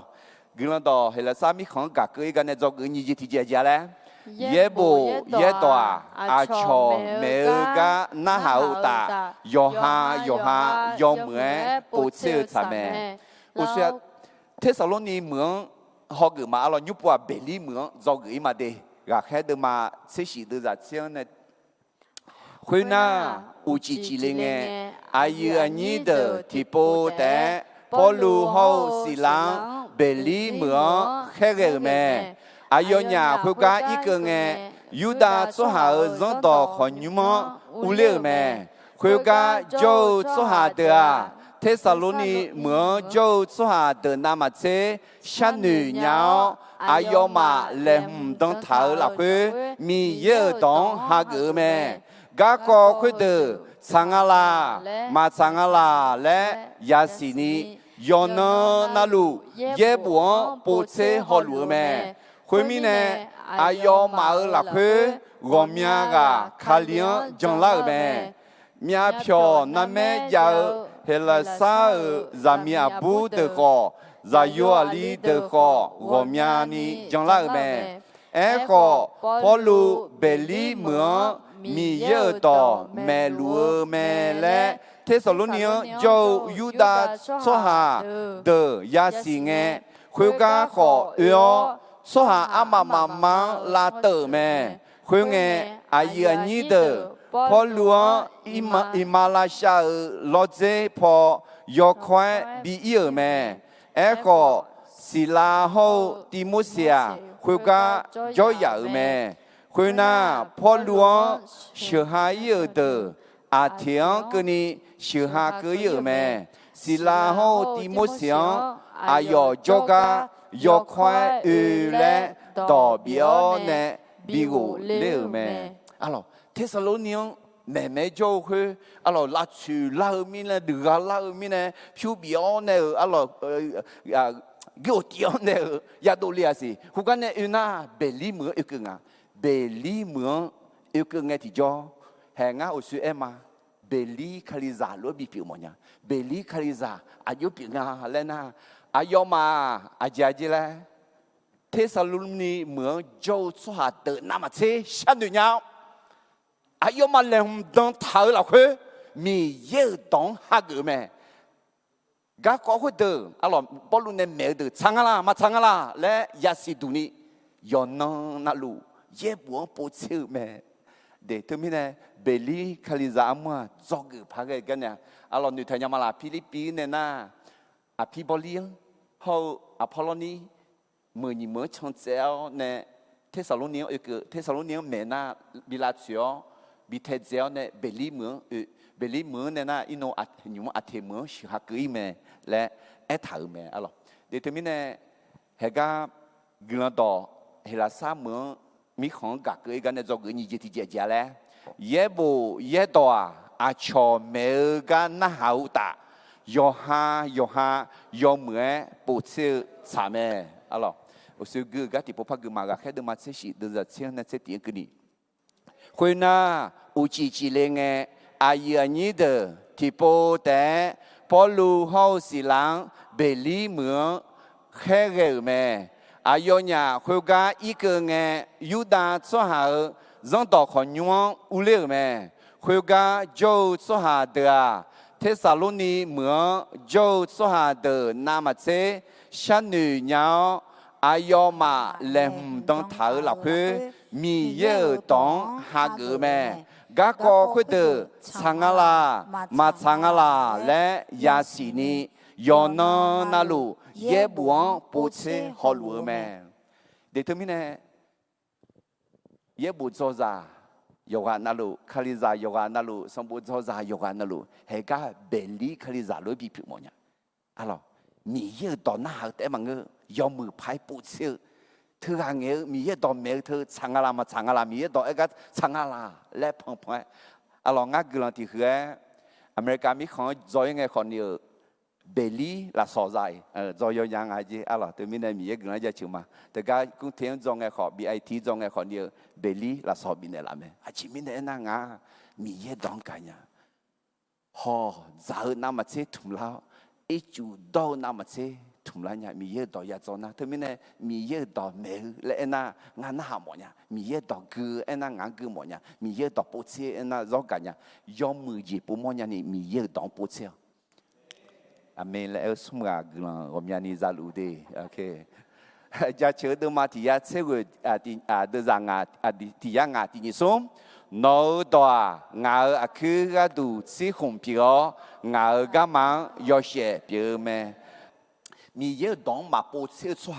กลัวต่อเฮลสามีของกักเกยกันเนี่ยจอกนี่ที่เจียแล้วเย่บูเย่ตัวอาชอเมกาหน้าหาอุตายอฮายอเหมือนปูเชื่อสามีอุเสียเทสโลนีเหมือนฮอกมาอะไรยุบว่าเบลีเหมือนจอกมาเดอยากให้เดินมาเสียสีเดือดเชียวเนี่ยคุยน่าอุจิจิเลงอายุอันนี้เดที่ปูแต่พอลูเฮาสิลังเบลีเหมือนแค่เกแม่อายุเนี่ยพวกกันอีกเงี้ยยูดาสุหาจงต่อคนยุมอุเลแม่พวกกันโจสุหาเดียเทสโลนีเหมือนโจสุหาเดินนามาเชฉันหนึ่งยาวอายุมาเล่มต้องเท้าหลักมีเยอะต้องหาเกแม่กะก็คุยเดือสังอาลามาสังอาลาและยาสีนียอนนาลูเย่บัวปูเชฮอลูแม่คุยมีเนี่ยอายุมาหลักรวมยากาคาเลียนจังหลักแม่เมียเพียวนั่นแม่ยาว黑了啥咱们也不得好，咱有里得好，我们呢将来没，哎好，跑路别离门，米也到没路没来，提索罗尼就犹大做下的也是哎，回家好哟，做下阿妈妈妈拉得没，回哎阿姨阿姨的。跑路伊马来西亚老子跑要快比伊咩？哎个是拉好蒂莫西亚回家就要咩？回那跑路小孩有的阿天个你小孩个有咩？是拉好蒂莫西亚阿要做个要快来代表呢比我了咩？阿罗。thế sao lúc niệm mẹ mẹ cho hơi alo lá chù lá ở bên này được lá ở bên này phiêu biểu này alo kiểu tiêu này ya đồ lia gì hôm qua này na beli mưa yêu cưng à beli mưa yêu cưng nghe thì cho hè ngã ở suy em à beli khali giả lúa bị phiêu mọi nhà beli khali giả ayo phiêu ngà lên na ayo mà aja gì là thế sao lúc niệm mưa cho số hạt tự nằm ở thế sao được nhau ai yêu mà làm đón thở là khơi mi yêu đón hạ gửi mẹ gã có khơi từ alo bao lúc này mẹ từ chăng à mà chăng à lẽ ya si tu ni yo no na lu ye buông bộ chiu mẹ để tôi mình này beli khali zama cho gửi phá cái này alo người thầy nhà mà là Philippines này na à Pipoling hậu Apolloni mười nhị mới trong chéo này Thessalonian ở cái Thessalonian mẹ na bị la chiếu bị thế giới này bê lý mướn này na ino nhung thế mướn sự hạt cưới mẹ lẽ thở mẹ alo để tụi mình này hệ ga gần đó hệ là sao mướn mi không gặp cưới cái này do cưới như thế thì giờ lẽ ye bộ ye đó cho mẹ cái na hậu ta yo mẹ bộ sự sao mẹ alo ở sự cưới cái thì bộ phật cưới mà cái khác được mà sẽ chỉ được ra chuyện này sẽ tiếng cái gì hồi na u chỉ lên nghe ai ở nhị đó thì bộ té bộ lu hậu sĩ lang bê lý mưa khé gờ mẹ ai ở nhà hồi ga ý cơ nghe yêu đa số hà dân tộc họ nhung u lệ mẹ hồi ga châu số hà đờ Thessaloni mưa châu số hà đờ nam chế san nữ nhau ai ở mà làm đón thở là khơi mi yêu đón hạ gửi mẹ gác có khuyết tử sang la mà sang la lẽ ya xí ni yo no na lu ye buông bố chế họ lúa mẹ để thưa mình này ye bố cho ra yoga na lu khali ra yoga na lu xong bố cho ra yoga na lu hệ cả beli khali ra lối bị phiền mọi nhà alo mi yêu đón na để mà ngơ yo mưa phai bố chế thứ hàng nghe mi ye đòn mẹ thứ sang la mà sang la mi ye đòn cái sang la lẽ phong phong alo ngã gửi thì hứa America mi không rồi nghe còn nhiều beli là sò dài rồi yo yang ai chứ alo từ mi này mi ye gửi ra chừng mà từ cái cũng tiếng rồi nghe họ BIT rồi nghe còn nhiều beli là sò bên này làm咩chỉ mi này na ngã mi ye đòn cả nhà họ giờ nam mà chế thùng lao ít chủ đâu nam mà chế thùng lá nhà mi ye đòi ya cho na, thế mình này mi ye đòi mẹ lẽ na ngàn na hàm mọi nhà, mi ye đòi cứ na ngàn cứ mọi nhà, mi ye đòi bố xe na rõ cả nhà, yom mười gì bố mọi nhà này mi ye đòi bố xe. Amen lẽ sum gà gương hôm nhà này ra lũ đi, ok. Giờ chờ đợi mà thì ya sẽ người đưa ra ngà thì ya ngà thì như sum. Nó đòi ngà cứ gà đủ chỉ không biểu ngà gà mang yo xe biểu mẹ. Mi ye dong ma po se chua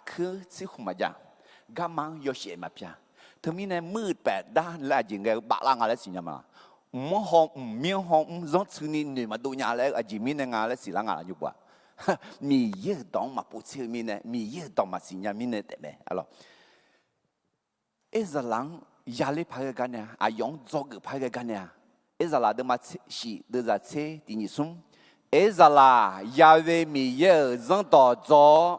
cứ chỉ không mà giang gam mang yo xe mà pia thế mi này mưa bẹt đa là gì cái bạc lang là gì nhỉ mà mua hồng miếng hồng giống như ni mà đồ nhà lại gì mi này ngà là gì lang là như vậy mi ye dong ma po se mi này mi ye dong ma gì nhỉ mi này thế alo giờ lang ya le phai cái này yong cho cái phai cái này giờ là đứa mà chỉ đứa ra xe thì như sum Ezala Yahweh mi ye dân tỏ gió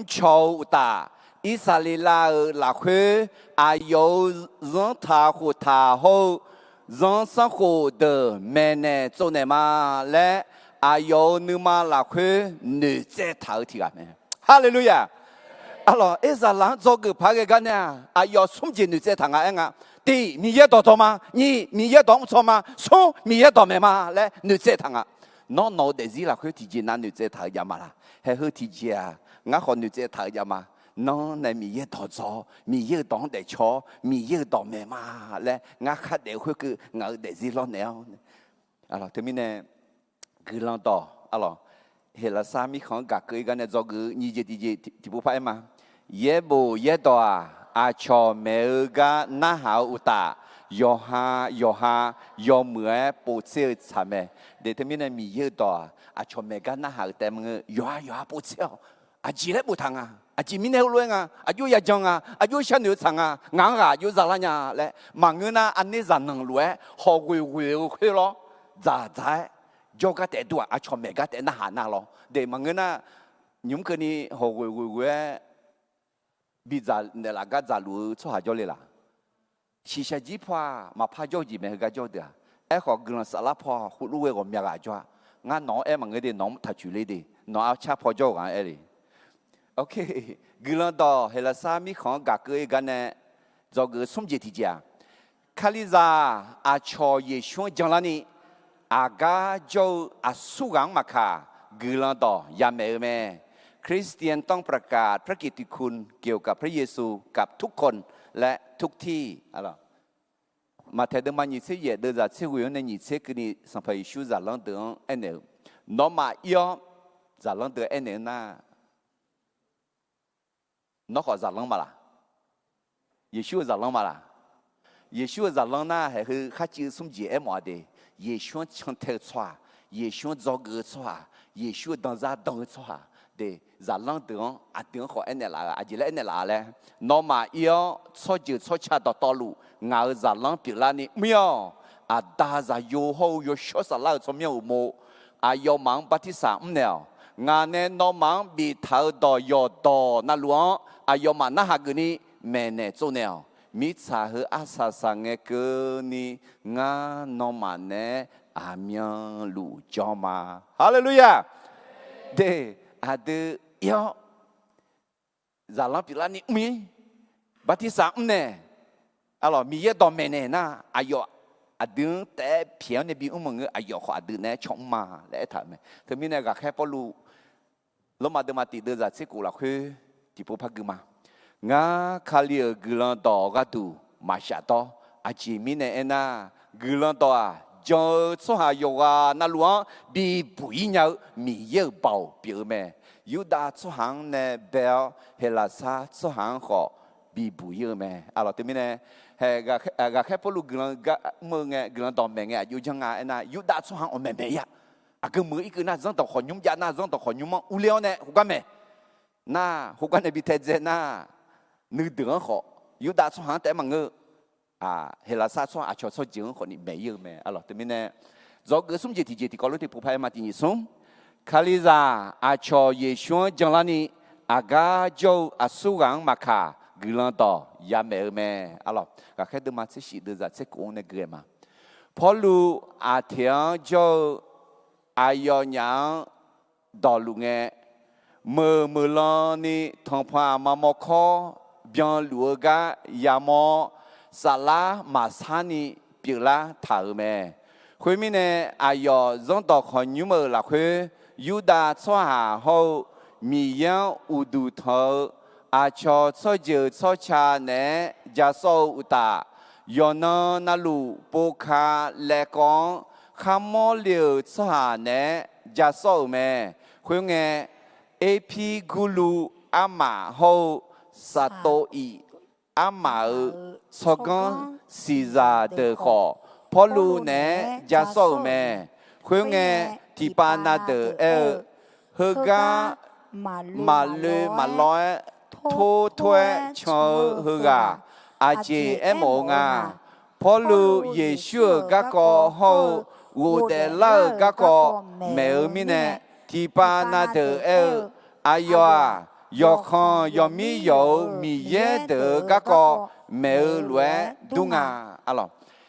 châu ta Israel là khuê ayo dân thà hồ thà hồ 让生活的美呢做呢嘛来，有你嘛那块女在头提啊没？哈利路亚！阿罗，一啥人做个拍个干呢？要送进女在堂啊！对，你也多吗？你也多错吗？送你也多没嘛？来，女在堂啊！孬的是那块提前那女在头呀嘛啦，还好提前啊！我和女在头呀嘛。侬那米也多做，米也当得错，米也当没嘛嘞。我看得会个我得是老鸟。啊咯，对面呢，佢啷到啊咯，係啦，三米看隔佢嗰呢做佢，你就啲不拍嘛？也不也多啊，錯沒有個那好有大，有咩不少差咩？你對面呢米也多啊，錯沒個那好但麼有不少，幾咧不同啊？chỉ mình hiểu luôn à, ayu ya jong à, ayu shan yu chang à, ngang à, ayu zala nya le, mang na anh ấy zan nang lue, họ quỳ lo, za za, cho cái tệ đua, cho mấy cái tệ na hà na lo, để mang na, nhúng cái này họ quỳ, bị za để là cái za lúa cho hà cho lên là, chỉ là chỉ pa mà pa cho gì mấy cái cho được, ai họ gần sát là pa, hụt lúa còn mấy cái cho, ngang nó em mang cái đi nó thật chịu lấy đi, nó áo cha pa cho cái ấy OK， gila do hela sami khong ga ke gane zo ge somje ti jia. Khaliza a cho ye shon jang la ni aga jo a su gang ma kha gila do ya me me. คริสเตียนต้องประกาศพระกิตติคุณเกี่ยวกับพระเยซูกับทุกคนและทุกที่อะไรมาเทดมันยิเสียเดินจากเชื่อวันนี้เชื่อคืนนี้สัมภาระชูจากหลังเดือนเอ็นเอลน้องมาย่อจากหลังเดือนเอ็นเอลน่าnó có giả lăng mà là, Giêsu giả lăng mà là, Giêsu giả lăng na hayคือข้าชื่อสมจีเอ็มว่าเดGiêsuช่างเทชัวGiêsuจอกชัวGiêsuดังซาดังชัวเดgiả lăngเดือนอาเดือนขอเอ็นเนล่าอาจิเลเอ็นเนล่าเลยน้องมาเยอะชัวจีชัวชาต่อลูงาgiả lăngปีละนี่ไม่เอาอาดาจะโยโฮโยชัวสลายสมัยอุโมโยมังปฏิสามเนี่ยงานเนี่ยน้องมังบีเท้าต่อยอต่อนั่นหลวงยมาหน้าหักนี่แม่เนี่ยโจเนียวมิชาหืออาสาสังเกนี่งานน้องมันเนี่ยอามีลูจอมาฮาเลลูยาเดอดียอจาลังพิลานี่มีบัติสามเนี่ยอะไรมีเยอะต่อแม่เนี่ยนะอายอดีแต่เพียงในบิวมึงอายขออดีเนี่ยชงมาและถามไหมเธอมีเนี่ยก็แค่พอรู้แล้วมาเดินมาติดเดินจากที่กูละคือที่ผู้พักมางาคาเลียกลันต่อก็ดูมาชาต่ออาจีมิเนเอน่ากลันต่อจอสหายกานั่นหลวงบีบุยเนามีเยอะเบาเปียวแม่ยูดาสหางเนเบลเฮลาซาสหางขอบีบุยเยอะแม่อะไรตัวมิเนเฮกะแค่พอลูกกลันกะเมื่อไงกลันต่อแม่ไงยูจังไงน่ะยูดาสหางอแม่แม่ยะก็มืออีกน่ะจังต่อขอยุ่มยาน่ะจังต่อขอยุ่มอุเลี้ยวเนี่ยหุกันแม่น่ะหุกันเนี่ยบีเทเจน่ะนึกถึงเขาอยู่ด้านสองแต่มังเงเฮลาซาส่วนอาชอส่วนจริงคนนี้ไม่เยอะแม่อะไรแต่ไม่แน่จอกสมจิตที่ก็รู้ที่ผู้พายมาที่นี่ส่งคาลิซาอาชอเยชวนจังลานีอากาโจอาสุกังมาคากิลันต่อยาแม่แม่อะไรก็แค่ดูมาเสียดูจากเสกงในเกลือมาพอรู้อาเทียนโจอายอยังดอลุงเงมือลอนี่ทองพามามอคอbien luoga yamo sala masani pila thaume khoi mi ne ayo zong to khon nyu mo la khoi yuda chwa ha ho mi yan udu tho a cho cho je cho cha ne ja so uta yo no na lu po kha le kon khamo liu chwa ne ja so me khoi nge ap gulu ama ho萨多伊阿玛尔草根西扎的好，跑路呢加少咩？会个提巴那的喝个马路马来拖拖车喝个阿姐莫啊，跑路耶稣个个好，我的老个个没有咩呢？提巴那的哎呀！要看要有米耶的个个没有乱动啊，阿咯，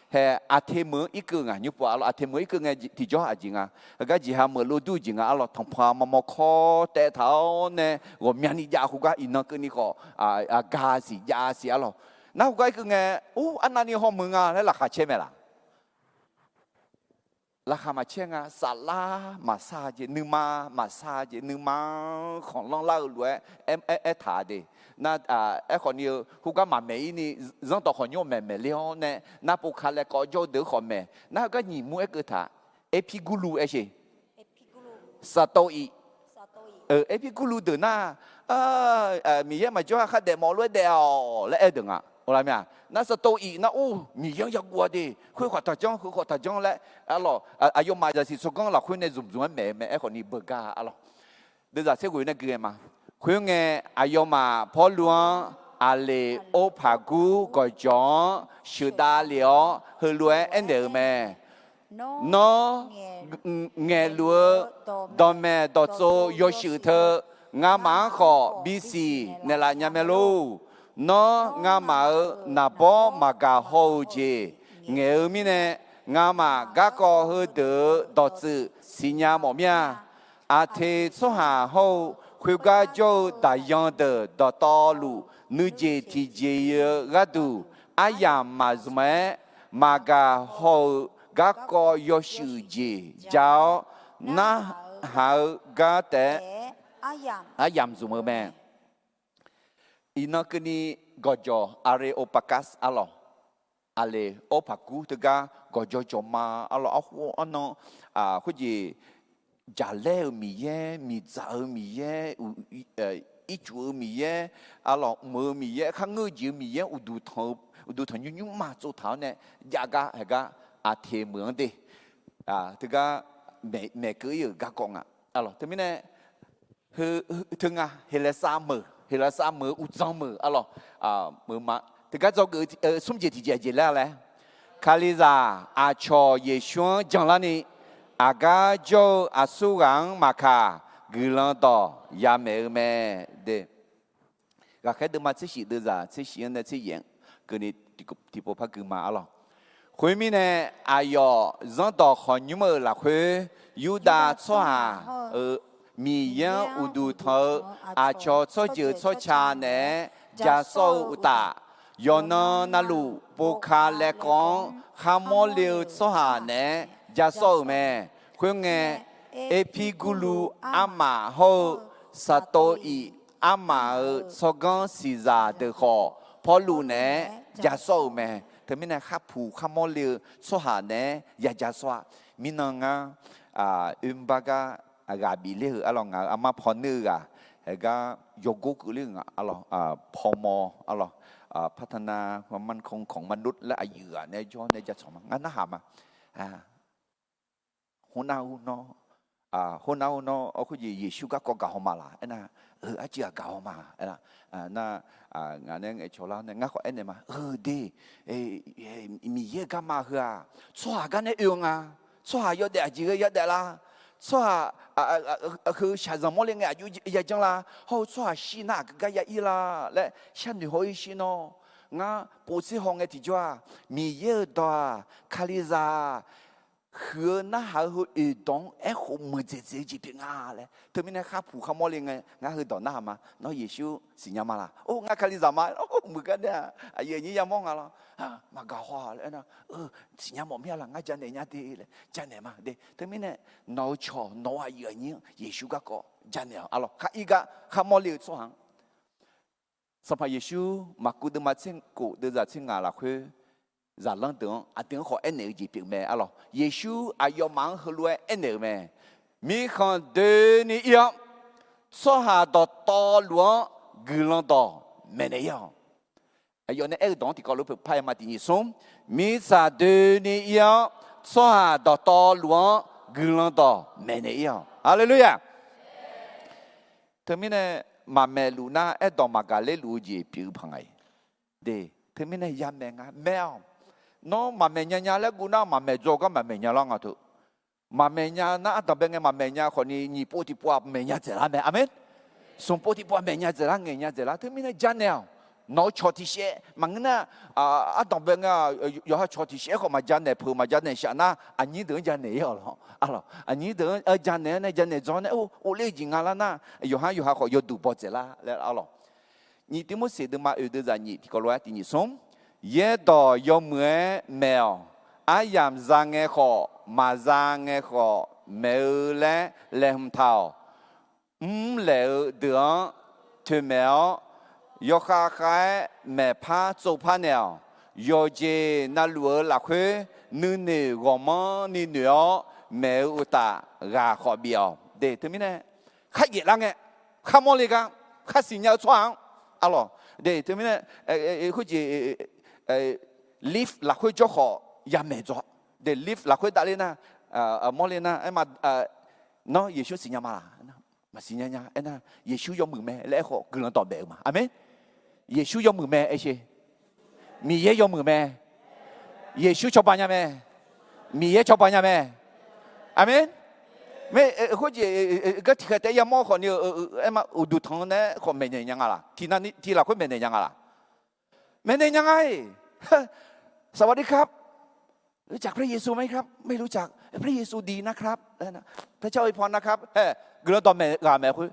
he atemu ikunga nyupo alo atemu ikunga tijo ajinga aga jiha melu du jinga alo thongpa mamoko te thao ne go myani ja huga inakuni ko aga si ja si alo na huga ikunga anani ho munga le la kha chemelaราคามาเช่งอ่ะซาลามาซาเจนึงมาซาเจนึงมาของล่องเล่าด้วยถาดีน่าคนนี้ฮูก็มาเมย์นี่จังต่อคนโยมเมย์เลี้ยวเนี่ยน่าปุคาเลก็โยเดือคนเมย์น่าก็หนีมัวก็ถาพิกุลูใช่สตออีพิกุลูเดือน่ามีเยอะมาจ้าข้าเดมอลวยเดียวและเดืองอ่ะอะไรมั้ยน่าสตออีน่ามียังอยากวัวดีคุยขอตาจ้องคุยขอตาจ้องและอายุมาจะสิสุกังเราคุยในจุ่มๆแม่คนนี้เบิกาเดี๋ยวจะเชื่อคุยในเกมมาคุยไงอายุมาพอหลวงอะไรโอภากูก็จ้องชื่อดาเลียวเฮลวยเดิมแม่น้องเงลัวดอมแม่ดอโซยชื่อเธองามาขอบีซีในละยามเมลูน้องงามาหน้าบ่มากาโฮเจเงยมีเนี่ยงามากะก็เฮเดดอซึสิญาหมอเมียอาเทสหาโฮคุยกาโจดายันเดดอตอลูนุเจทีเจยกะดูอายามาซุเมมากาโฮกะก็ยอชูเจเจ้านะหากะเตอายามซุเมแม่อีนักนี่ก็จออาเรโอปากัสอะลออะไรโอภากูตกาก็จอมาอะไรเอาหัวน้องคุยจะเล่มีเย่มีจ่ามีเย่อีจูมีเย่อะไรมือมีเย่ข้างเงยยืมีเย่อุดูทองยุ่งมาจุดเท้าเนี่ยยากะเหรออาเทเมืองดิตกาแม่ก็อยู่กะกงอะไรแต่ไม่เนี่ยถึงเฮเลซามืออุจมืออะไรมือมาแต่ก็จะสมเจติเจแล้วแหละคาลิซาอาชอเยชวนจังละนี่อากาโจอาสุกังมาคากุลันต่อยาเมเมเดก็แค่เดินมาเสียดีจ้ะเสียเนี่ยเสียงก็นี่ที่พอพักมาอะไรคุยมีเนี่ยอายอจังต่อคนยุ่งมือละคุยยูดาชัวมียังอุดูเธออาชอชัวเจอชัวชาเนี่ยจะสู้อุตายอนนาลูปุคาเลกองขามอลิวสหาเนี่ยจะสู้แม่คุยไงพิกุลูอามาโฮสตออีอามาสกังซีซาเดขอพอลูเนี่ยจะสู้แม่แต่ไม่เนี่ยขับผูขามอลิวสหาเนี่ยอยากจะสู้มินังบากาอากาบิเลออะไรอามาพอนึกก็ยกกุเรื่องอะไรพอมอะไรพัฒนาความมั่นคงของมนุษย์และอายุในย้อนในจะสมงั้นนะฮะมาหัวหน้าหัวน้อเอาคุยเยซูก็ก่อมาละนะอาจจะก่อมานะน่างานเนี่ยชาวเราเนี่ยงั้นก็เนี่ยมาดีมีเยอะกันมาเหรอชัวร์กันเนี่ยยังชัวร์ยอดเด็ดจีก็ยอดเด็ดละชัวร์คือชาติสมัยเนี่ยอายุยังจังละเขาชัวร์ชีนักก็ยังอีละและฉันดูเขาอีชีโน่งั้นผู้ที่ห้องเนี่ยที่จ้ามีเยอะตัวคาลิซาคือน่าหาหูดองหูมือเจ๊จีเป็นอะไรเธอไม่ได้ข้าผู้ขโมยยังไงงั้นคือดองน่ามาน้องเยซูสิญามาละงั้นคาลิซามามือกันเนี่ยอย่างนี้ยังมองอะไรมากาว่าเลยนะสิญาหมอไม่ละงั้นจะเนี่ยดีเลยจะเนี่ยมาเด็เธอไม่ได้น้องชอน้องอย่างนี้เยซูก็จะเนี่ยอะไรข้าอีกขโมยส่วนสมัยเยซูมากูเดินมาเช่นกูเดินจากเช่นอะไรคือจะลังเดินถึงขอเอ็นเอจีเป็นแม่อะไรเยซูอายุมั่งฮลวยเอ็นเอแม่มีคนเดินนี่ยังสหาต่อต่อหลวงกุลันต่อแม่เนี่ยยังอายุเนี่ยดองที่เขาลูกพายมาที่นี่ส่งมีสาเดินนี่ยังสหาต่อหลวงกุลันต่อแม่เนี่ยยังฮาเลลูยาเธอไม่เนี่ยมาแม่ลูน่าดองมากาเลลูจีผิวพังไงเดเธอไม่เนี่ยยามแม่งแมวน้องมาเมียญาแล้วกูน่ามาเมียโจก็มาเมียล่างอ่ะทุมาเมียน่าแต่เป็นไงมาเมียคนนี้ญี่ปุ่นที่ปัวเมียเจริญไหมอามินส่งปุ่นที่ปัวเมียเจริญเงี้ยเจริญที่มีในจันเนี่ย nó cho thì sẽ mà nghe na đồng bên giờ cho thì sẽ không mà gia này phù mà gia này sẽ na anh nhớ đến gia này rồi anh nhớ đến gia này cho này ô lấy gì ngala na giờ họ giờ đủ bao giờ la rồi nhị tiếng muốn xem được mà ở đây là nhị thì có loại thì nhị sống ye đó giờ mẹ mèo ai làm ra nghe họ mà ra nghe họ mèo lẽ làm thảo lẽ được thôi mèo yo khai khai mẹ pa châu pa nèo yo je na lúa là khuê nữ nữ gom nữ nữ mẹ u ta gà khó biểu để thế mi nè khách gì lăng nghe khách mò lì cả khách xin nhau choáng alo để thế mi nè khuê gì lift là khuê cho họ ya mẹ cho để lift là khuê đã lên na mò lên na em mà nó Giêsu xin nhau mà mà xin nhau em na Giêsu cho mừng mẹ lẽ họ cứ nó tỏ bể mà amen Giêsu cho mừng mẹ ấy chứ mi ye cho mừng mẹ Giêsu cho bao nhiêu mẹ mi ye cho bao nhiêu mẹ amen mẹ có gì cái thì cái yếm họ nhiều em mà u du thằng này họ mẹ này nhang à thì là có mẹ này nhang à mẹ này nhang ai สวัสดีครับรู้จักพระเยซูไหมครับไม่รู้จักพระเยซูดีนะครับพระเจ้าอวยพรนะครับกระโดดแม่กาแม่คุย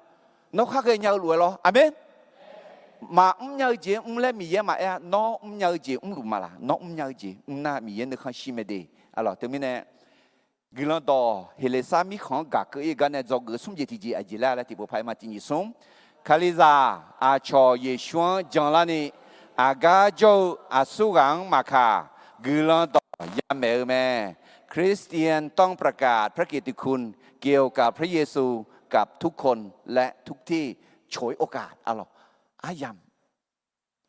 น้องข้าเคยเงาหลวยหรออาเมนmà nhớ gì lên mi mà nó nhớ gì lùm mà là nó nhớ gì na mi nó không xí mê đi alors từ mình cái lần đó hele sa mi không gặp cái này do cái sum gì thì gì ai là thì bộ phải mà tin sum Khaliza cho Giêsu chẳng là ni aga cho sugang mà cả cái lần đó ya mẹ Christian ต้องประกาศพระเกียรติคุณเกี่ยวกับพระเยซูกับทุกคนและทุกที่ฉวยโอกาสalors ai dám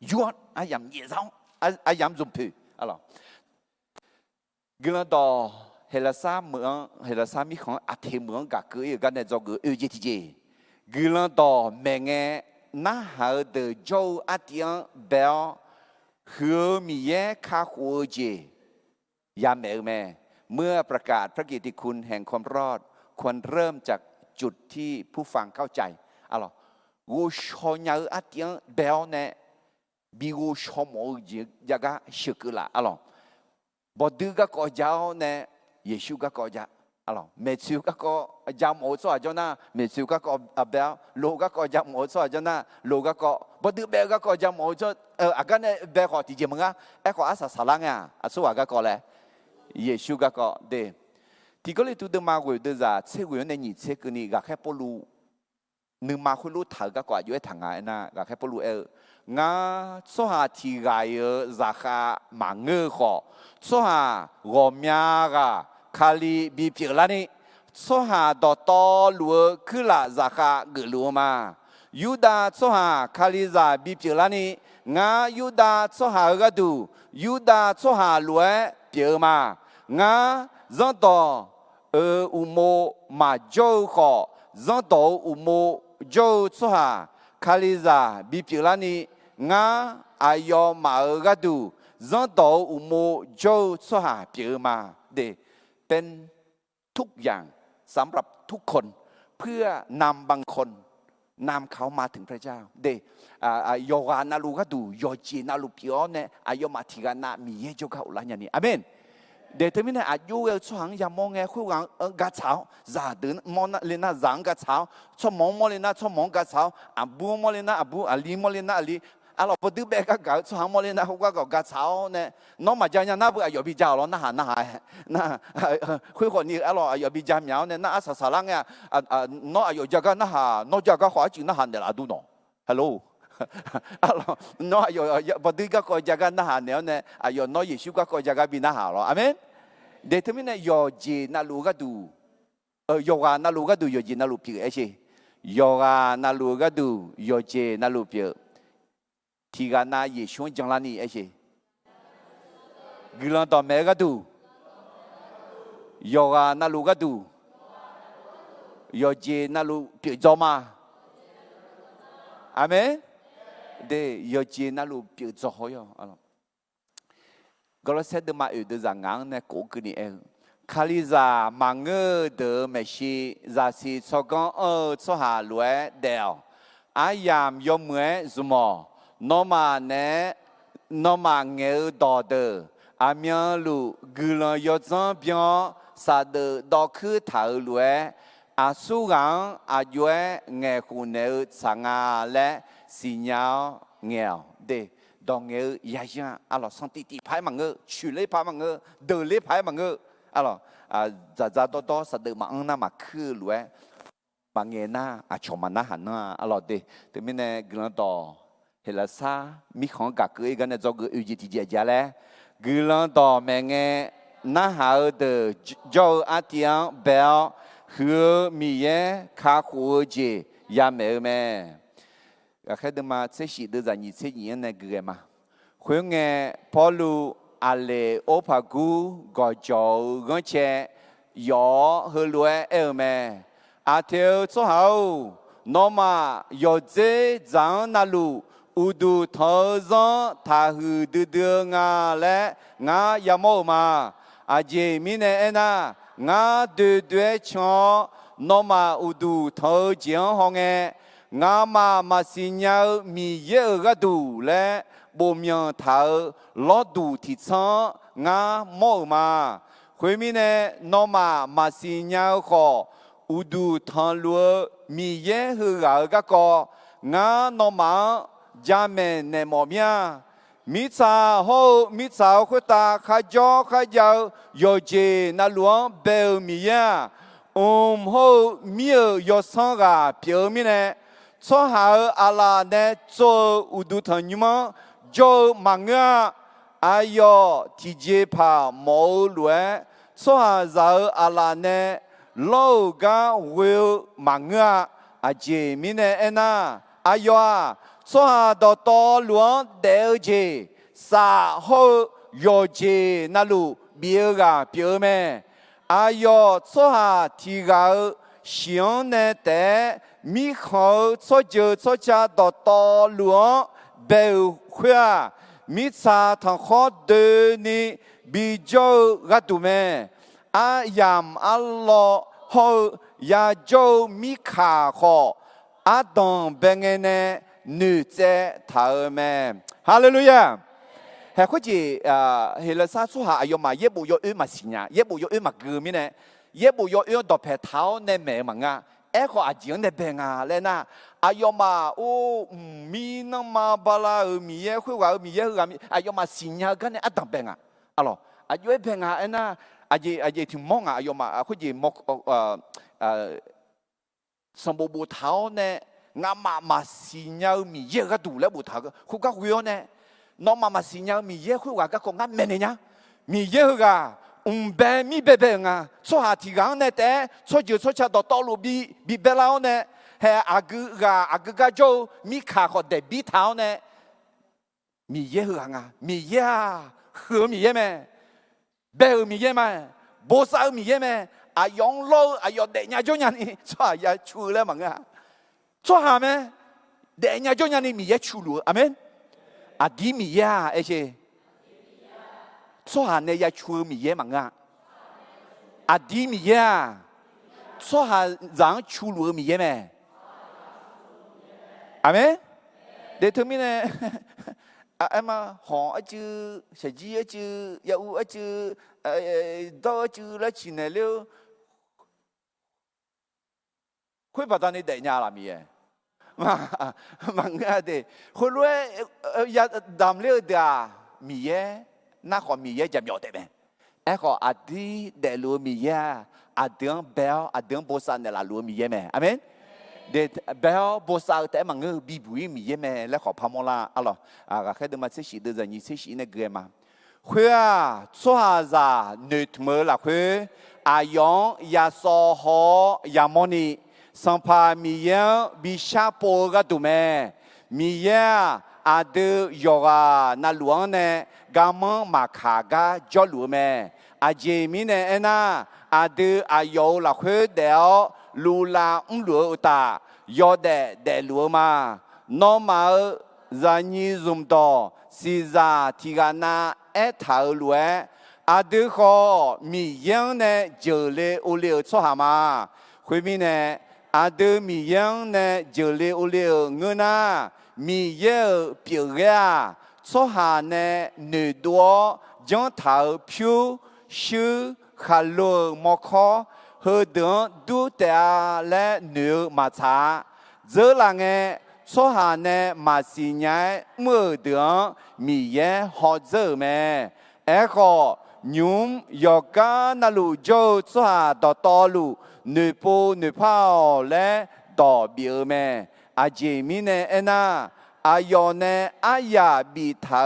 yuan ai dám nhẹ dòng ai dám dùng thử alors cái lần đó Helasa mi không thêm mượn cả cái này do cái gì thì gì cái lần đó mẹ nghe na hở từ châu tiếng béo hứa mi ye khá khổ gì ya mẹเมื่อประกาศพระเกียรติคุณแห่งความรอดควรเริ่มจากจุดที่ผู้ฟังเข้าใจalors我说鸟tiếng béo nè bị我说某gì giờ cái sự cứ là alo bỏ đưa cái cỏ giáo nè Giêsu cái cỏ giáo alo mẹ siêu cái cỏ giáo mỗi số cho na mẹ siêu cái cỏ béo lô cái cỏ giáo mỗi số cho na lô cái cỏ bỏ đưa béo cái cỏ giáo mỗi số cái này béo họ thì gì mà cái cỏ asa salang à số cái cỏ này Giêsu cái cỏ để thì có lẽ tôi đưa mà người đưa ra chế người này nhị chế cái này cái bộ luนึกมาคุณรู้ถ่ายก็กว่าอยู่ไอ้ทางไงนะก็แค่ปลุกงาสหาที่ไงราคาหมังเงอขอสหางอมยากะคาลีบีเปียละนี่สหาดอตอลัวคือละราคาเกลัวมายูดาสหาคาลีซาบีเปียละนี่งายูดาสหากระดูยูดาสหาลัวเปียมางาจังต่ออุโมมาโจขอจังต่ออุโมजो सोहा खालीजा बिपिलानी nga ayo maagadu zanto umo jo soha เปียมาเดเป็นทุกอย่างสำหรับทุกคนเพื่อนำบางคนนำเขามาถึงพระเจ้าเดโยกานาลูกดูโยจีนาลูพิโอเนอายมาทิกานามีเยโจกาอุลาญานีอาเมนเดี๋ยวที่นี่อายุเอลช่วงยามองไงคุยกันกัดเช้าจะเดินมองเลน่าจังกัดเช้าชอบมองเลน่าชอบมองกัดเช้าบูมองเลน่าบูอาลีมองเลน่าอาลีเราพอดูแบบกัดช่วงมองเลน่าเขาก็กัดเช้าเนี่ยน้องมาจากนั้นน่าบุอายุบิจาร์น่าหาน่าคุยคนนี้เราอายุบิจาร์เหมียวเนี่ยน่าอาศัยสารังเนี่ยน้องอายุจากกันน่าหาน้องจากกันขวาจีน่าหาเดี๋ยวเราดูน้องฮัลโหลน้องอายุพอดูก็จากกันน่าหาเนี่ยอายุน้องยิ่งก็จากกันบิน่าหาหรออาเมนเดี๋ยวที่นี่โยจีนาลูกดูโยกานาลูกดูโยจีนาลูกเปียเอชโยกานาลูกดูโยจีนาลูกเปียที่กันนาเยชูจังลานีเอชกิลันต่อเมกดูโยกานาลูกดูโยจีนาลูกเปียจอมาอาเมนเดี๋ยวโยจีนาลูกเปียจอหอยอ่ะก็เราเสด็จมาอยู่ด้วยงานเนี่ยกูกินเองคาลิซามังเงอเดอเมชิซาซิชกันสหาลวยเดียวอายามยมเมื่อสมอ诺玛呢，诺玛爱道德，阿苗路古人要怎样，啥的到去头路阿苏人阿约爱湖内长啊嘞，是鸟鸟的。当个也样，阿拉上弟弟排忙个，去嘞排忙个，得嘞排忙个，阿拉咋多实得嘛那嘛去嘞，嘛眼呐啊穷嘛那喊呐，阿拉的，对面呢个人到，黑了啥，米行个个一个呢做个有几天家嘞，个人到明个那好的叫阿爹表和米耶卡火节也没咩。开始嘛，这些都在你这年那个嘛。会爱跑路阿来欧帕古高脚而且要和路二咩？阿条做好，那么要这张那路，乌都头上他和的俺来，俺也冇嘛。阿姐明年那俺对抢，那么乌都头前行诶。ngã mà xin nhau mi dễ cái đủ lẽ bộ miệng thảo lót đủ thì chăng ngã mò mà hồi mi nè nó mà xin nhau khó u đủ thằng lúa mi dễ hư gạo cái co ngã nó mà gia mẹ nè mò miệng mi cha khuyết ta khai giàu yo chê na luang bèo mi ya hô mi yo sang gà biểu mi nè cho hảo à la nè cho u du thần như mà cho mang á ayo thì dễ pa mồ lúa cho hảo giờ à la nè lâu ga will mang á dễ mi nè na ayo à cho hảo đó to luang đều dễ sa hô yo dễ na lu bia ga biểu mẹ ayo cho hảo thì ga xiang nè té mi khâu cho cha đỏ to lúa bèo khoa mi cha thằng khó đơ ni bị cho gạt tụi mẹ yam Allah hậu ya cho mi khả khó đồng bên nghe nè nữ chế thảo mẹ Hallelujah hay có gì hay là sao số hạ yêu mà yết bù yêu mà xin nhà yết bù yêu mà gửi mi nè yết bù yêu đọc phải thảo nè mẹ mà nga ai có chuyện này bên à lên na ai mà mi nó mà bà la mi ye khui vào mi ye hư mi ai mà xin nhà cái này ăn đằng bên à alo ai bên à na ai thì mong à ai mà có gì mong sắm bộ tháo nè ngã mà xin nhà mi ye cái đủ lấy bộ tháo khu các quý nè nó mà xin nhà mi ye khui vào cái con ngã mẹ này nhá mi ye hư à bé mi bé nga cho hà thì gang nè té cho cha đó to lu bi bé lao nè hay aga cho mi khá khó để bi tháo nè mi ye hư nga mi ye hư mi ye mẹ bé mi ye mẹ bố sao mi ye mẹ yong lâu yong để nhà cho nhà ni cho ya chu lên mà nga cho hà mẹ để nhà cho nhà ni mi ye chu lu amen đi mi ye ấy chứ cho hà này ya chua mi ye mang à đi mi ye cho hà rằng chua lúa mi ye mẹ amen để thưa mi nè em mà họ chứ sẽ gì chứ ya u chứ đó chứ là chỉ này liêu khuyết bảo ta này để nhà làm gì mà nghe để khuyết lúa ya đam liêu đà mi ye那个米也就苗的呗，那个阿弟的罗米呀，阿丁表阿丁波山的啦罗米耶咩，阿门。de bel bosa te mang bi bui mi ye me le kho phamola alo ga khe de ma se shi de za ni se shi ne gre ma khwa chwa za ne thme la khwe a yong ya so ho ya moni sampa mi ye bi sha po ga du me mi ye a de yoga na luang ne ga mang ma kha ga jo lu me a je mi ne na a de a yo la khwe de lu la lu ta yo de lu ma no ma za ni zum to si za ti ga na e tha lu a de kho mi yang ne je le u le cho ha ma khwi mi ne a de mi yang ne je le u le nge na 米耶表呀，做下呢女多将头飘修哈罗莫考和等都得来女马查，这两个做下呢马西年莫等米耶好走咩？哎个牛要干那路就做下到道路，女步女跑来到表咩？阿姐咪呢？哎呐，阿要呢？阿呀比头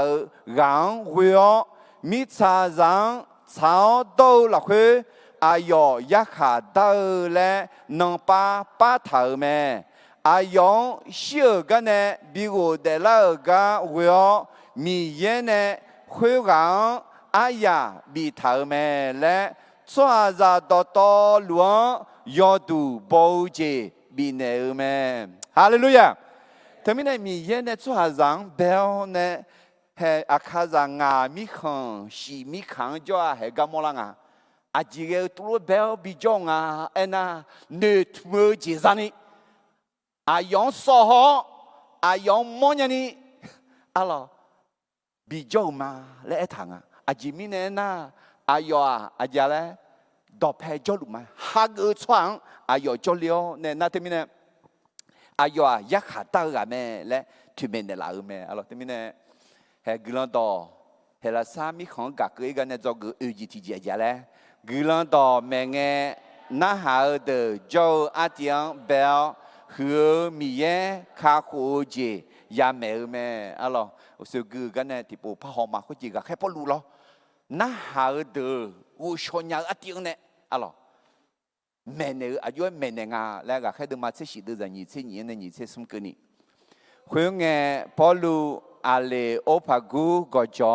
让会哦，米茶让草豆落去，阿要一下到嘞能把头咩？阿用小个呢，比我的那个会哦，米耶呢会让阿呀比头咩嘞？抓着到路要读保洁比那咩？哈利路亚！他们呢，米耶呢，抓上表呢，还阿卡上啊，米康西米康叫啊，还干么啦啊？阿几个多表比较啊，哎那你没接上呢？阿用说好，阿用么样呢？阿咯比较嘛，来一趟啊，阿几米呢那？阿要啊，阿家嘞，到拍照路嘛，下个床阿要照了呢，那他们呢？阿要啊，一下到个咩咧？对面的老咩？阿咯，他们呢？系格朗多，系啦，三米康格个一个呢，做个2G姐姐咧，格朗多咩个那好的做阿点表和米耶卡火节也没有咩？阿咯，所以个呢，地步怕好嘛，或者个开不路咯，那好的我说人阿点呢？阿咯。每年啊，因为每年啊，那个开头嘛，这许多人2000年呢，2000什么个呢？会个保罗阿里欧帕古个讲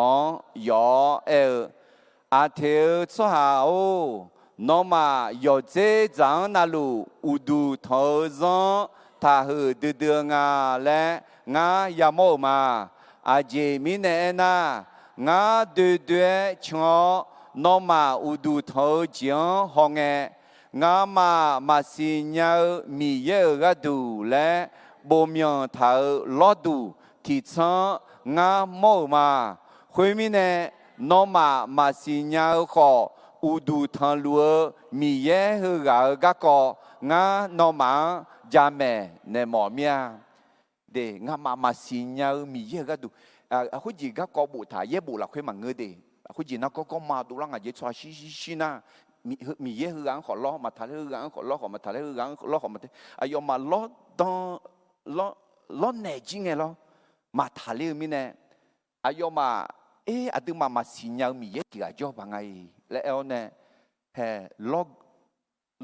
要阿条做下哦，那么要这张那路乌杜头上，他和得得啊嘞，啊也冇嘛，阿姐咪呢那，啊对对像那么乌杜头讲好个。ngã mà xin nhau mi ye ga du le bo miang thao lo du thì chăng ngã mô mà huy mi ne nó mà xin nhau khó u du thang lúa mi ye hư ga có ngã nó mà cha mẹ ne mỏ mía để ngã mà xin nhau mi ye ga du huy gì ga có bộ thả ye bộ là huy mà ngơ để huy gì nó có mà du lăng à ye cho xí naมีเยอะหรือยังขอล้อมาทะเลหรือยังขอล้อขอมาทะเลหรือยังล้อขอมาอายอมาล้อตอนล้อแน่จริงไงล้อมาทะเลมีแน่อายอมาอาตึมาสิญญามีเยอะที่อาจจะบางไงแล้วเอาเนี่ยเฮ้ล้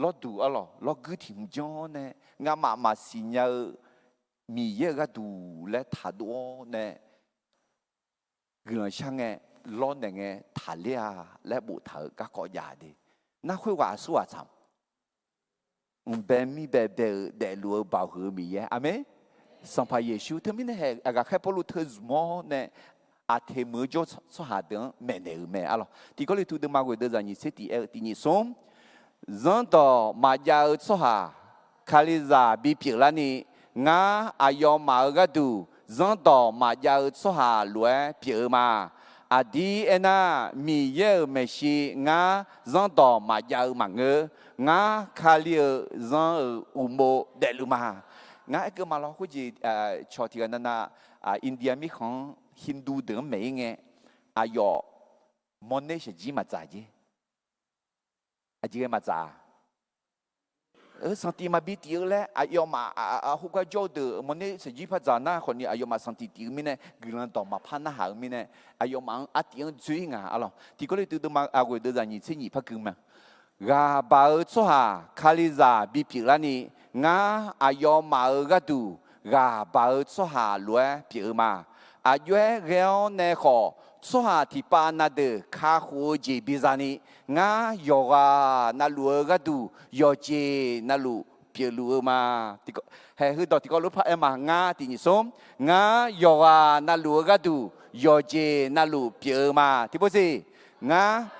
อดูอ่ะล้อกูถิ่มจ้อเนี่ยงามาสิญญามีเยอะก็ดูและทัดวเนี่ยเรื่องช่างไงล้อเนี่ยไงทะเลและบุตรก็ก่อยาดี那会话说话长，白米白带路保护米耶，阿妹，上怕耶稣他们呢还个开不路特什么呢？阿天没就说下等没得没啊咯，第个里头的马贵的人你是第二松，人到马家说下，卡里扎比别了呢，俺阿要马个度，人到马家说下乱别嘛。阿弟那米耶没西俺让到马家嘛个俺卡里让乌莫带路嘛俺个嘛咯或者朝天那印第安米康印度的没个阿要莫那些几嘛咋的阿几个嘛咋santi ma biti le ayo ma huka jodo mone seji pa jana khoni ayo ma santi ti mine gilan to ma phana ha mine ayo ma atiang zui nga alo ti ko le tu ma agwe de za ni chi ni pha ma ga ba cho ha khaliza bi pi la ni nga ayo ma ga tu ga ba cho ha lue pi ma ayue geo ne kho cho ha ti pa na de kha ho ji bi za ni nga yoga na lu ga du yo je na lu pie lu ma ti ko he hu do ti ko lu pha ma nga ti ni som nga yoga na lu ga du yo je na lu pie ma ti bo si nga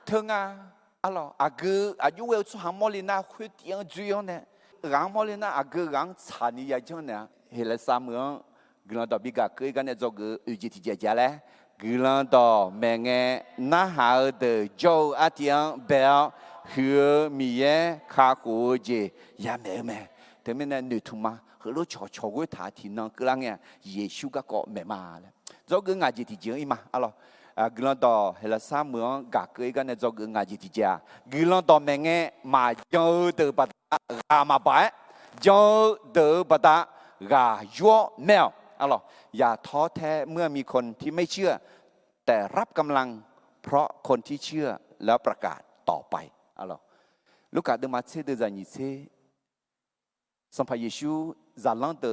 thương à alo à cứ à chú yêu cho hàng mò lì na khuyết tiếng duy on nè รังมอเลยนะอาเกรังชานียาจังเนี่ยเฮลสามเมืองกลันต่อบิกาเกยกันเนี่ยจอกอุจิติเจเจเลยกลันต่อแมงเงน่าหาเดโจอาทิยังเบลหือมีเยคาโกเจยาแม่แม่แต่ไม่เนี่ยนึกถึงมาเฮโลชอชอกุถาทีนังกลังเนี่ยเยซูก็เกาะแม่มาเลยจอกงาจิติเจอีมาอะล่ะกลันต่อเฮลสามเมืองกาเกยกันเนี่ยจอกงาจิติเจกลันต่อแมงเงมาเจอเดปัตรามาไปเจอเดปัตรายอแมวอะล่ะอย่าท้อแท้เมื่อมีคนที่ไม่เชื่อแต่รับกำลังเพราะคนที่เชื่อแล้วประกาศต่อไปอะล่ะลูกกาเดมาเซเดจานิเซสัมภาเยซูจาลังเด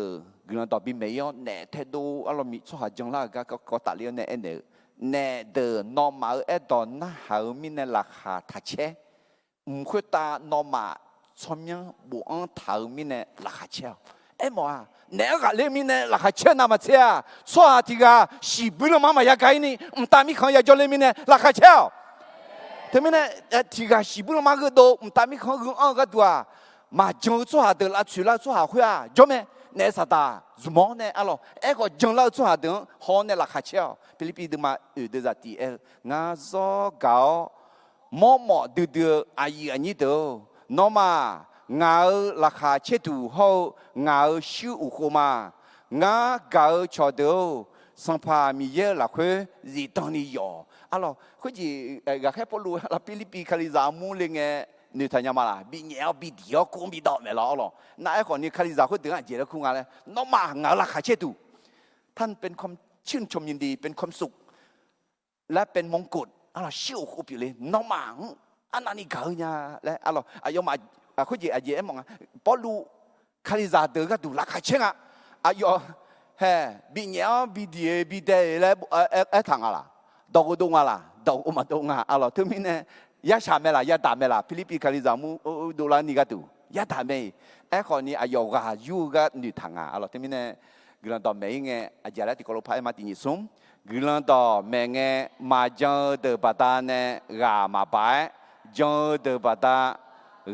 กลันต่อบิเมยอนเนเทโดอะล่ะมีชหาจังละก็ตัดเลี้ยเนเนเนเดนอมาเอดอนนะหามิเนราคาทัชเช唔会打นอมาชมยังบุอันถามิเนราคาเชียวเอ็มว่าเนี่ยก็เลยมิเนราคาเชียวนามาเชียส่วนที่ก็สิบุลมามาอยากไงนี่ตามีเขาอยากจะเลยมิเนราคาเชียวแต่มิเนที่ก็สิบุลมาก็โดตามีเขาก็อันก็ตัวมาจังส่วนเดละชุละส่วนหัวจอมเนี่ยสัตว์สมองเนี่ยอะไรเอ็กก็จังละส่วนเดหอเนี่ยราคาเชียวฟิลิปปินส์มาเดจะตีงาโซเกามอมอดืออายีอันนี้เด้อนอมางาราคาเชตูเฮางาชิวอุโคมางากาชอเดอสัมภามีเยละคุรีตอนนี้ยอalorsคุจิกะแค่พอรู้ละฟิลิปปินส์คาลิซามูเลงเนี่ยทันยามาละบิเนียบิเดียวกุมบิดอเมล่ะalorsน่าไอ้คนนี้คาลิซาคุดึงอ่ะเจแล้วคุงอะไรนอมางาราคาเชตูท่านเป็นความชื่นชมยินดีเป็นความสุขและเป็นมงกุฎอะไรชิวคุบอยู่เลยน้องหมาอันนั้นนี่เกินเนี่ยและอะไรอายมาคุยจีอาเย่มองพอรู้คาลิซาเดอร์ก็ดูราคาเชงอ่ะอายเฮ้บิเนียบิเดียบิเดแล้วทางอะไรดอกดงอะไรดอกมาดงอะไรทุกมิเนี่ยยาชาเมล่ะยาดาเมล่ะฟิลิปปินส์คาลิซามูดูแลนี่ก็ดูยาดาเมคนนี้อายก็ยูก็นี่ทางอะไรทุกมิเนี่ยกลันต่อเมย์ไงอาจารย์ที่เขาลงพายมาที่นี่ซุ่มกลันต่อเมย์ไงมาจังเดอปัตตาเนกามาไปจังเดอปัตตา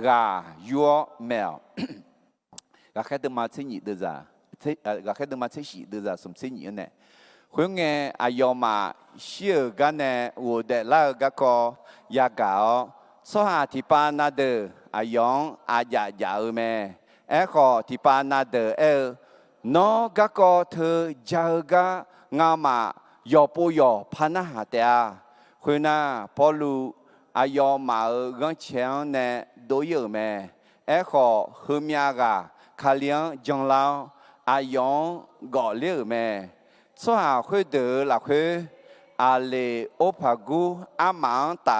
กายัวเมลก็แค่เดินมาเช่นนี้เดือดก็แค่เดินมาเช่นนี้เดือดสมเช่นนี้เนี่ยคนไงอายมาเชื่อกันเนี่ยวัวเดล่าก็ยากาสหาที่ปานาเดอายองอาญายาเมขอที่ปานาเดนอกก็เธอเจอกงามายอปุยอพานาหาเตะคุณน่ะพอลูอายอมาเงินเชียงเนี่ยดูเยอะแม่ขอฮือมีกาคาเลียงจังลาวอายองก่อเลี้ยแม่สหาคุยเดอละคุยอาเลโอภากูอามังตา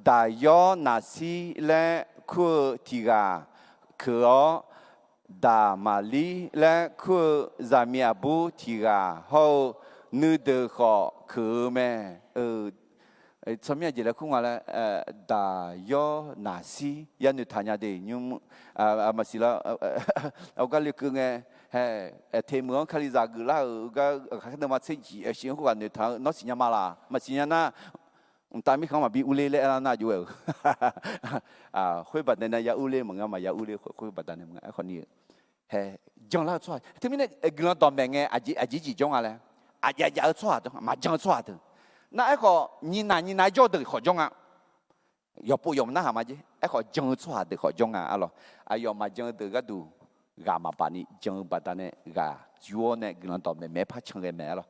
ดายอนาซีและคุทิกาคือดามาลีและคือจามีอาบูทิกาเขานึกเดอขอคือแม่สมัยเจริญคุ้งอะไรดายอนาซียันนึกทันยาเดยุมมาสิละเอาก็เรียกไงเทมืองคาลิซากุลาก็ข้าเดินมาเสียเสียงหัวนึกทันนอสิญามาละมาสิญานะตามีเขามาบีอุเลเลอะไรน่าอยู่คุยบัดเนี่ยยาอุเลมึงอะมายาอุเลคุยบัดเนี่ยมึงไอ้คนนี้จังละช่วยที่มีเนี่ยกลันตอมแบงเงอาจิจิจงอะไรยาช่วยตัวมาจังช่วยตัว那一个你拿叫的好中啊，要不用那嘛子，一个正错的好中啊，咯，要嘛正的个都，噶嘛把你正把他呢噶，主呢，佢啷到没拍成个咩咯，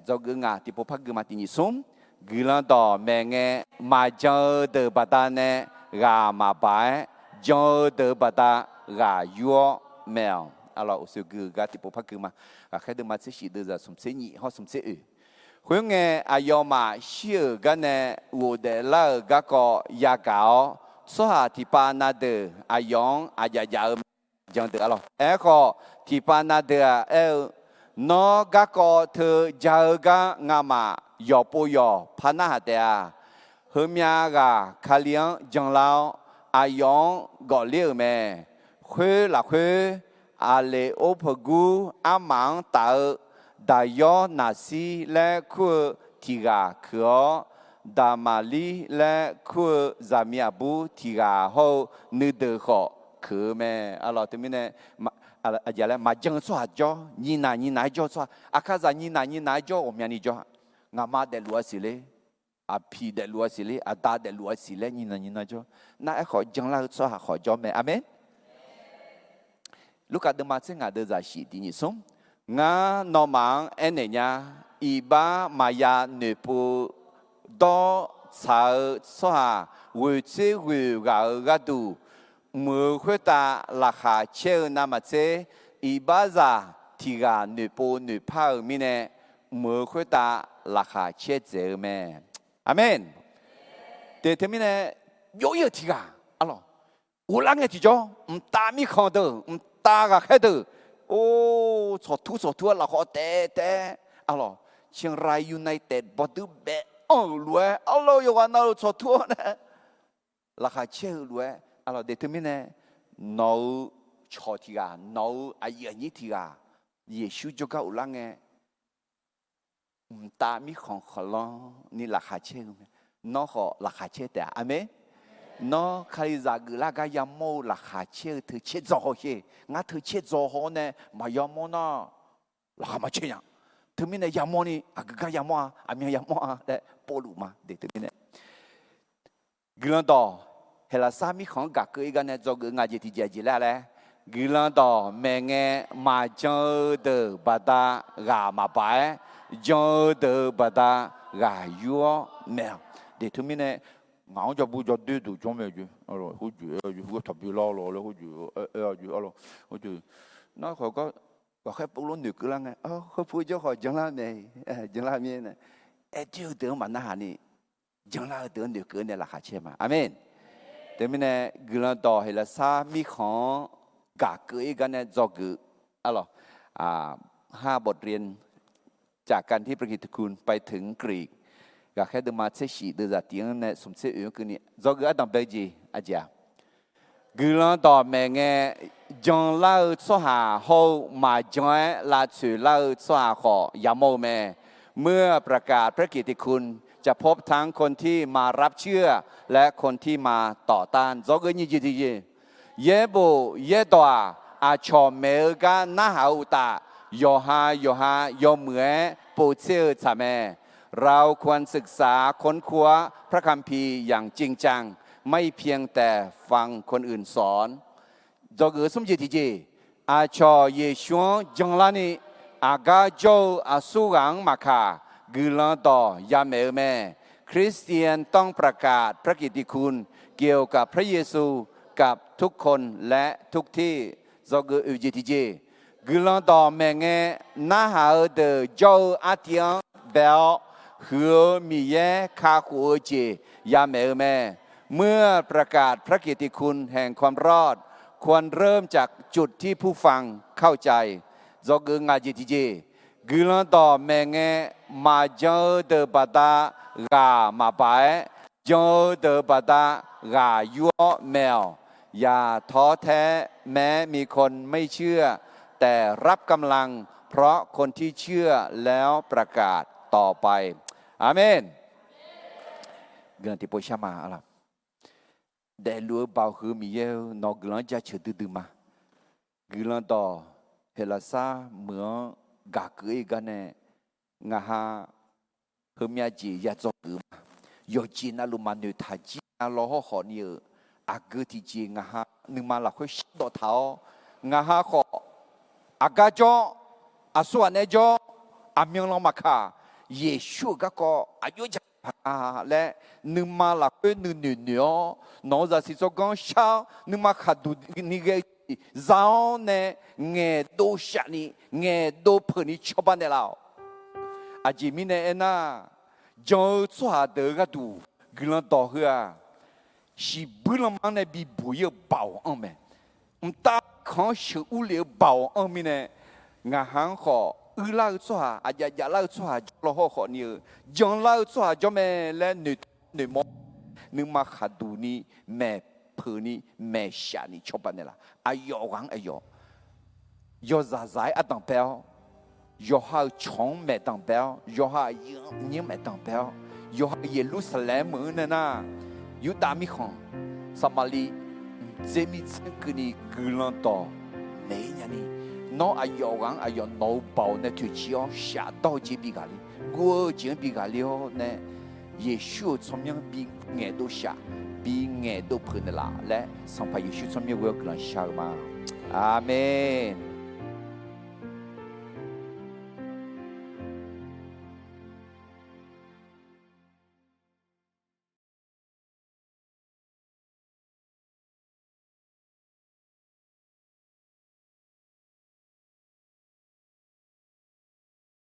就个啊，第不拍个嘛第二松，佢啷到咩个嘛正的把他呢噶嘛摆，正的把他噶约咩啊，咯，我说个噶第不拍个嘛，开的嘛这些都是什么你好什么二。คนไงอายมาเชื่อกันเนี่ยวัวเดล่าก็ยากาสหาที่ปานาเดอายองอาญายาจังเดออะไรก็ที่ปานาเดนอกก็เธอเจอกงามายอปุยอพานาเดอเฮมียากาคาเลียงจังลาวอายองก็เลี้ยวแม่คุยละคุยอาเลโอพกูอามังตาดายอนาซีและคูทิกาคือดามาลีและคูซามีอาบูทิกาเขานึกเดือดค คือแม่อะไรที่มีเนี่ยอะไรอย่างไรมาจังสวดจ่อยีน่าจ่อสวดอาคาจะยีน่าจ่อ我们นี่จ่องามาเดลัวสิเลยอาพีเดลัวสิเลยอาตาเดลัวสิเลยยีน่าจ่อน่าขอจังละสวดขอจ่อแม่อาเมนลูกอาเดมาเซงอาเดจะสิดีนี่สมงานอมังเอ็นเนี่ยอีบ้ามายาเนปูดอสาวสวดวิจิวิกาดูมือขวดาราคาเชื่อนามาเจอีบ้าซาที่กาเนปูเนพามีเนี่ยมือขวดาราคาเชื่อเจอแม่อาเมนแต่ที่มีเนี่ย有ที่กาอะไร无浪嘅ที่จ้唔大咪看到唔大个看到โอ้สอทุเราขอแต่อะไรเชียงรายยูไนเต็ดบอดูเบะรวยอะไรอยู่วันนั้นสอทุนะราคาเชื่อรวยอะไรเดี๋ยวที่มีเนี่ยน้องชอที่กาน้องอายุนี้ที่กาเยซูจะก้าวหลังเงตามีของขอลองนี่ราคาเชื่อน้องขอราคาเชื่อแต่อเมน้องใครจะกล้ากายามโมราคาเชื่อเธอเชื่อจ่อเหรงั้นเธอเชื่อจ่อเหรเนี่ยมายามโมนะราคามาเชื่อยังเธอมีเนี่ยยามโมนี่กายามโมมียามโมแต่ปลุกมาเดี๋ยวเธอมีเนี่ยกลันต่อเฮลัสามีของกักเกยกันเนี่ยจอกงาจิตเจจิแล้วแหละกลันต่อแม่เงมาเจอเดบดากามาไปเจอเดบดากายัวแมวเดี๋ยวเธอมีเนี่ยงานจะบูจะดื้อดูจอมไม่จูอะไรเขาจูเขาทับอยู่ล้อเลยเขาจูจูอะไรเขาจูน้าเขาก็แค่ปลุกนึกกันไงเขาพูดจะขอจังละเนี่ยจังละเนี่ยนะเจ้าเดิมมันน่านี่จังละเดิมนึกกันเนี่ยราคาเชื่อมาอาเมนแต่ไม่เนี่ยกลันต่อให้ละสามีของกักเกยกันเนี่ยจอกอะไร5 บทเรียนจากการที่พระกิตติคุณไปถึงกรีกก็แค่เดินมาเชื่อเดินจากที่นั่นสมเสด็จคือนี่จอกอันดับเบจีอาจารย์กลันต่อแม่เงจังเล่าสหาเขามาจอยลาสื่อเล่าสหาขอยามโมแม่เมื่อประกาศพระกิตติคุณจะพบทั้งคนที่มารับเชื่อและคนที่มาต่อต้านจอกนี่จีเยบูเยตัวอาชอเมกาหน้าหาอุตายฮายเหมือปูเชื่อสาแม่เราควรศึกษาค้นคว้าพระคัมภีร์อย่างจริงจังไม่เพียงแต่ฟังคนอื่นสอนจอกสมจิตจีอาชอเยชวงจังลานีอากาโจอาสุกังมาคากุลันต่อยาเมแม่คริสเตียนต้องประกาศพระกิตติคุณเกี่ยวกับพระเยซูกับทุกคนและทุกที่จอกจิตจีกุลันต่อแม่เงน่าหาเดโจอาเทียงเบลหือมีแย่คาคูเจยาเมแม่เมื่อประกาศพระกิตติคุณแห่งความรอดควรเริ่มจากจุดที่ผู้ฟังเข้าใจจอกงาจิตจีกุลันต่อแม่เงมาเจอเดบดากามาไปเจอเดบดากายัวแมวอย่าท้อแท้แม้มีคนไม่เชื่อแต่รับกำลังเพราะคนที่เชื่อแล้วประกาศต่อไปอาเมนเงินที่โปชมาอะไรเดลัวบ่าวคือมีเยนอกกลันจะเชื่อดื้อมากลันต่อเฮลัสาเหมือนกากเกยกันเนี่ยงาฮาคือมีจียาจอกมาโยจีน่าลุมันเนทัดจีน่าล้อหอนี่อากาที่จีงาฮานึกมาละค่อยชิดต่อเท้างาฮาขออากาจออาส่วนเนจออามีงลงมาค่ะเยซูก็อายุจะและนึกมาละค่อยนึกเนื้อน้องจะสิจกันเช้านึกมาขัดดูนี่เกจาวเนี่ยเงยดูชานี่เงยดูเพนี่ชอบเนี่ยแล้วอาจิมิเนี่ยน่ะจอสวดเด็กก็ดูกลันต่อหัวสิบุลมันเนี่ยบีบุยบ่าวอันเมตาข้าชื่ออุเลบ่าวอันมีเนี่ยงาหังขอเล่าสวดอาจจะเล่าสวดเราขอเนี่ยจังเล่าสวดจะแม่และหนึ่งมนึกมาขัดดูนี่แม่เพนี่แม่ชานี่ชอบเนี่ยละอายอกังอายอยอซาใจอัตังเปลยอฮาชงแม่ตังเปลยอฮายิ่งแม่ตังเปลยอฮาเยรูซาเล็มเหมือนน่ะยูดามิของสมาลี这米真给你格朗到没呀你，那啊要讲啊要脑包呢就只要下到这边个里，我这边个了呢，也许从面比眼都下，比眼都喷的啦，来上排也许从面我要格朗下个嘛，阿门。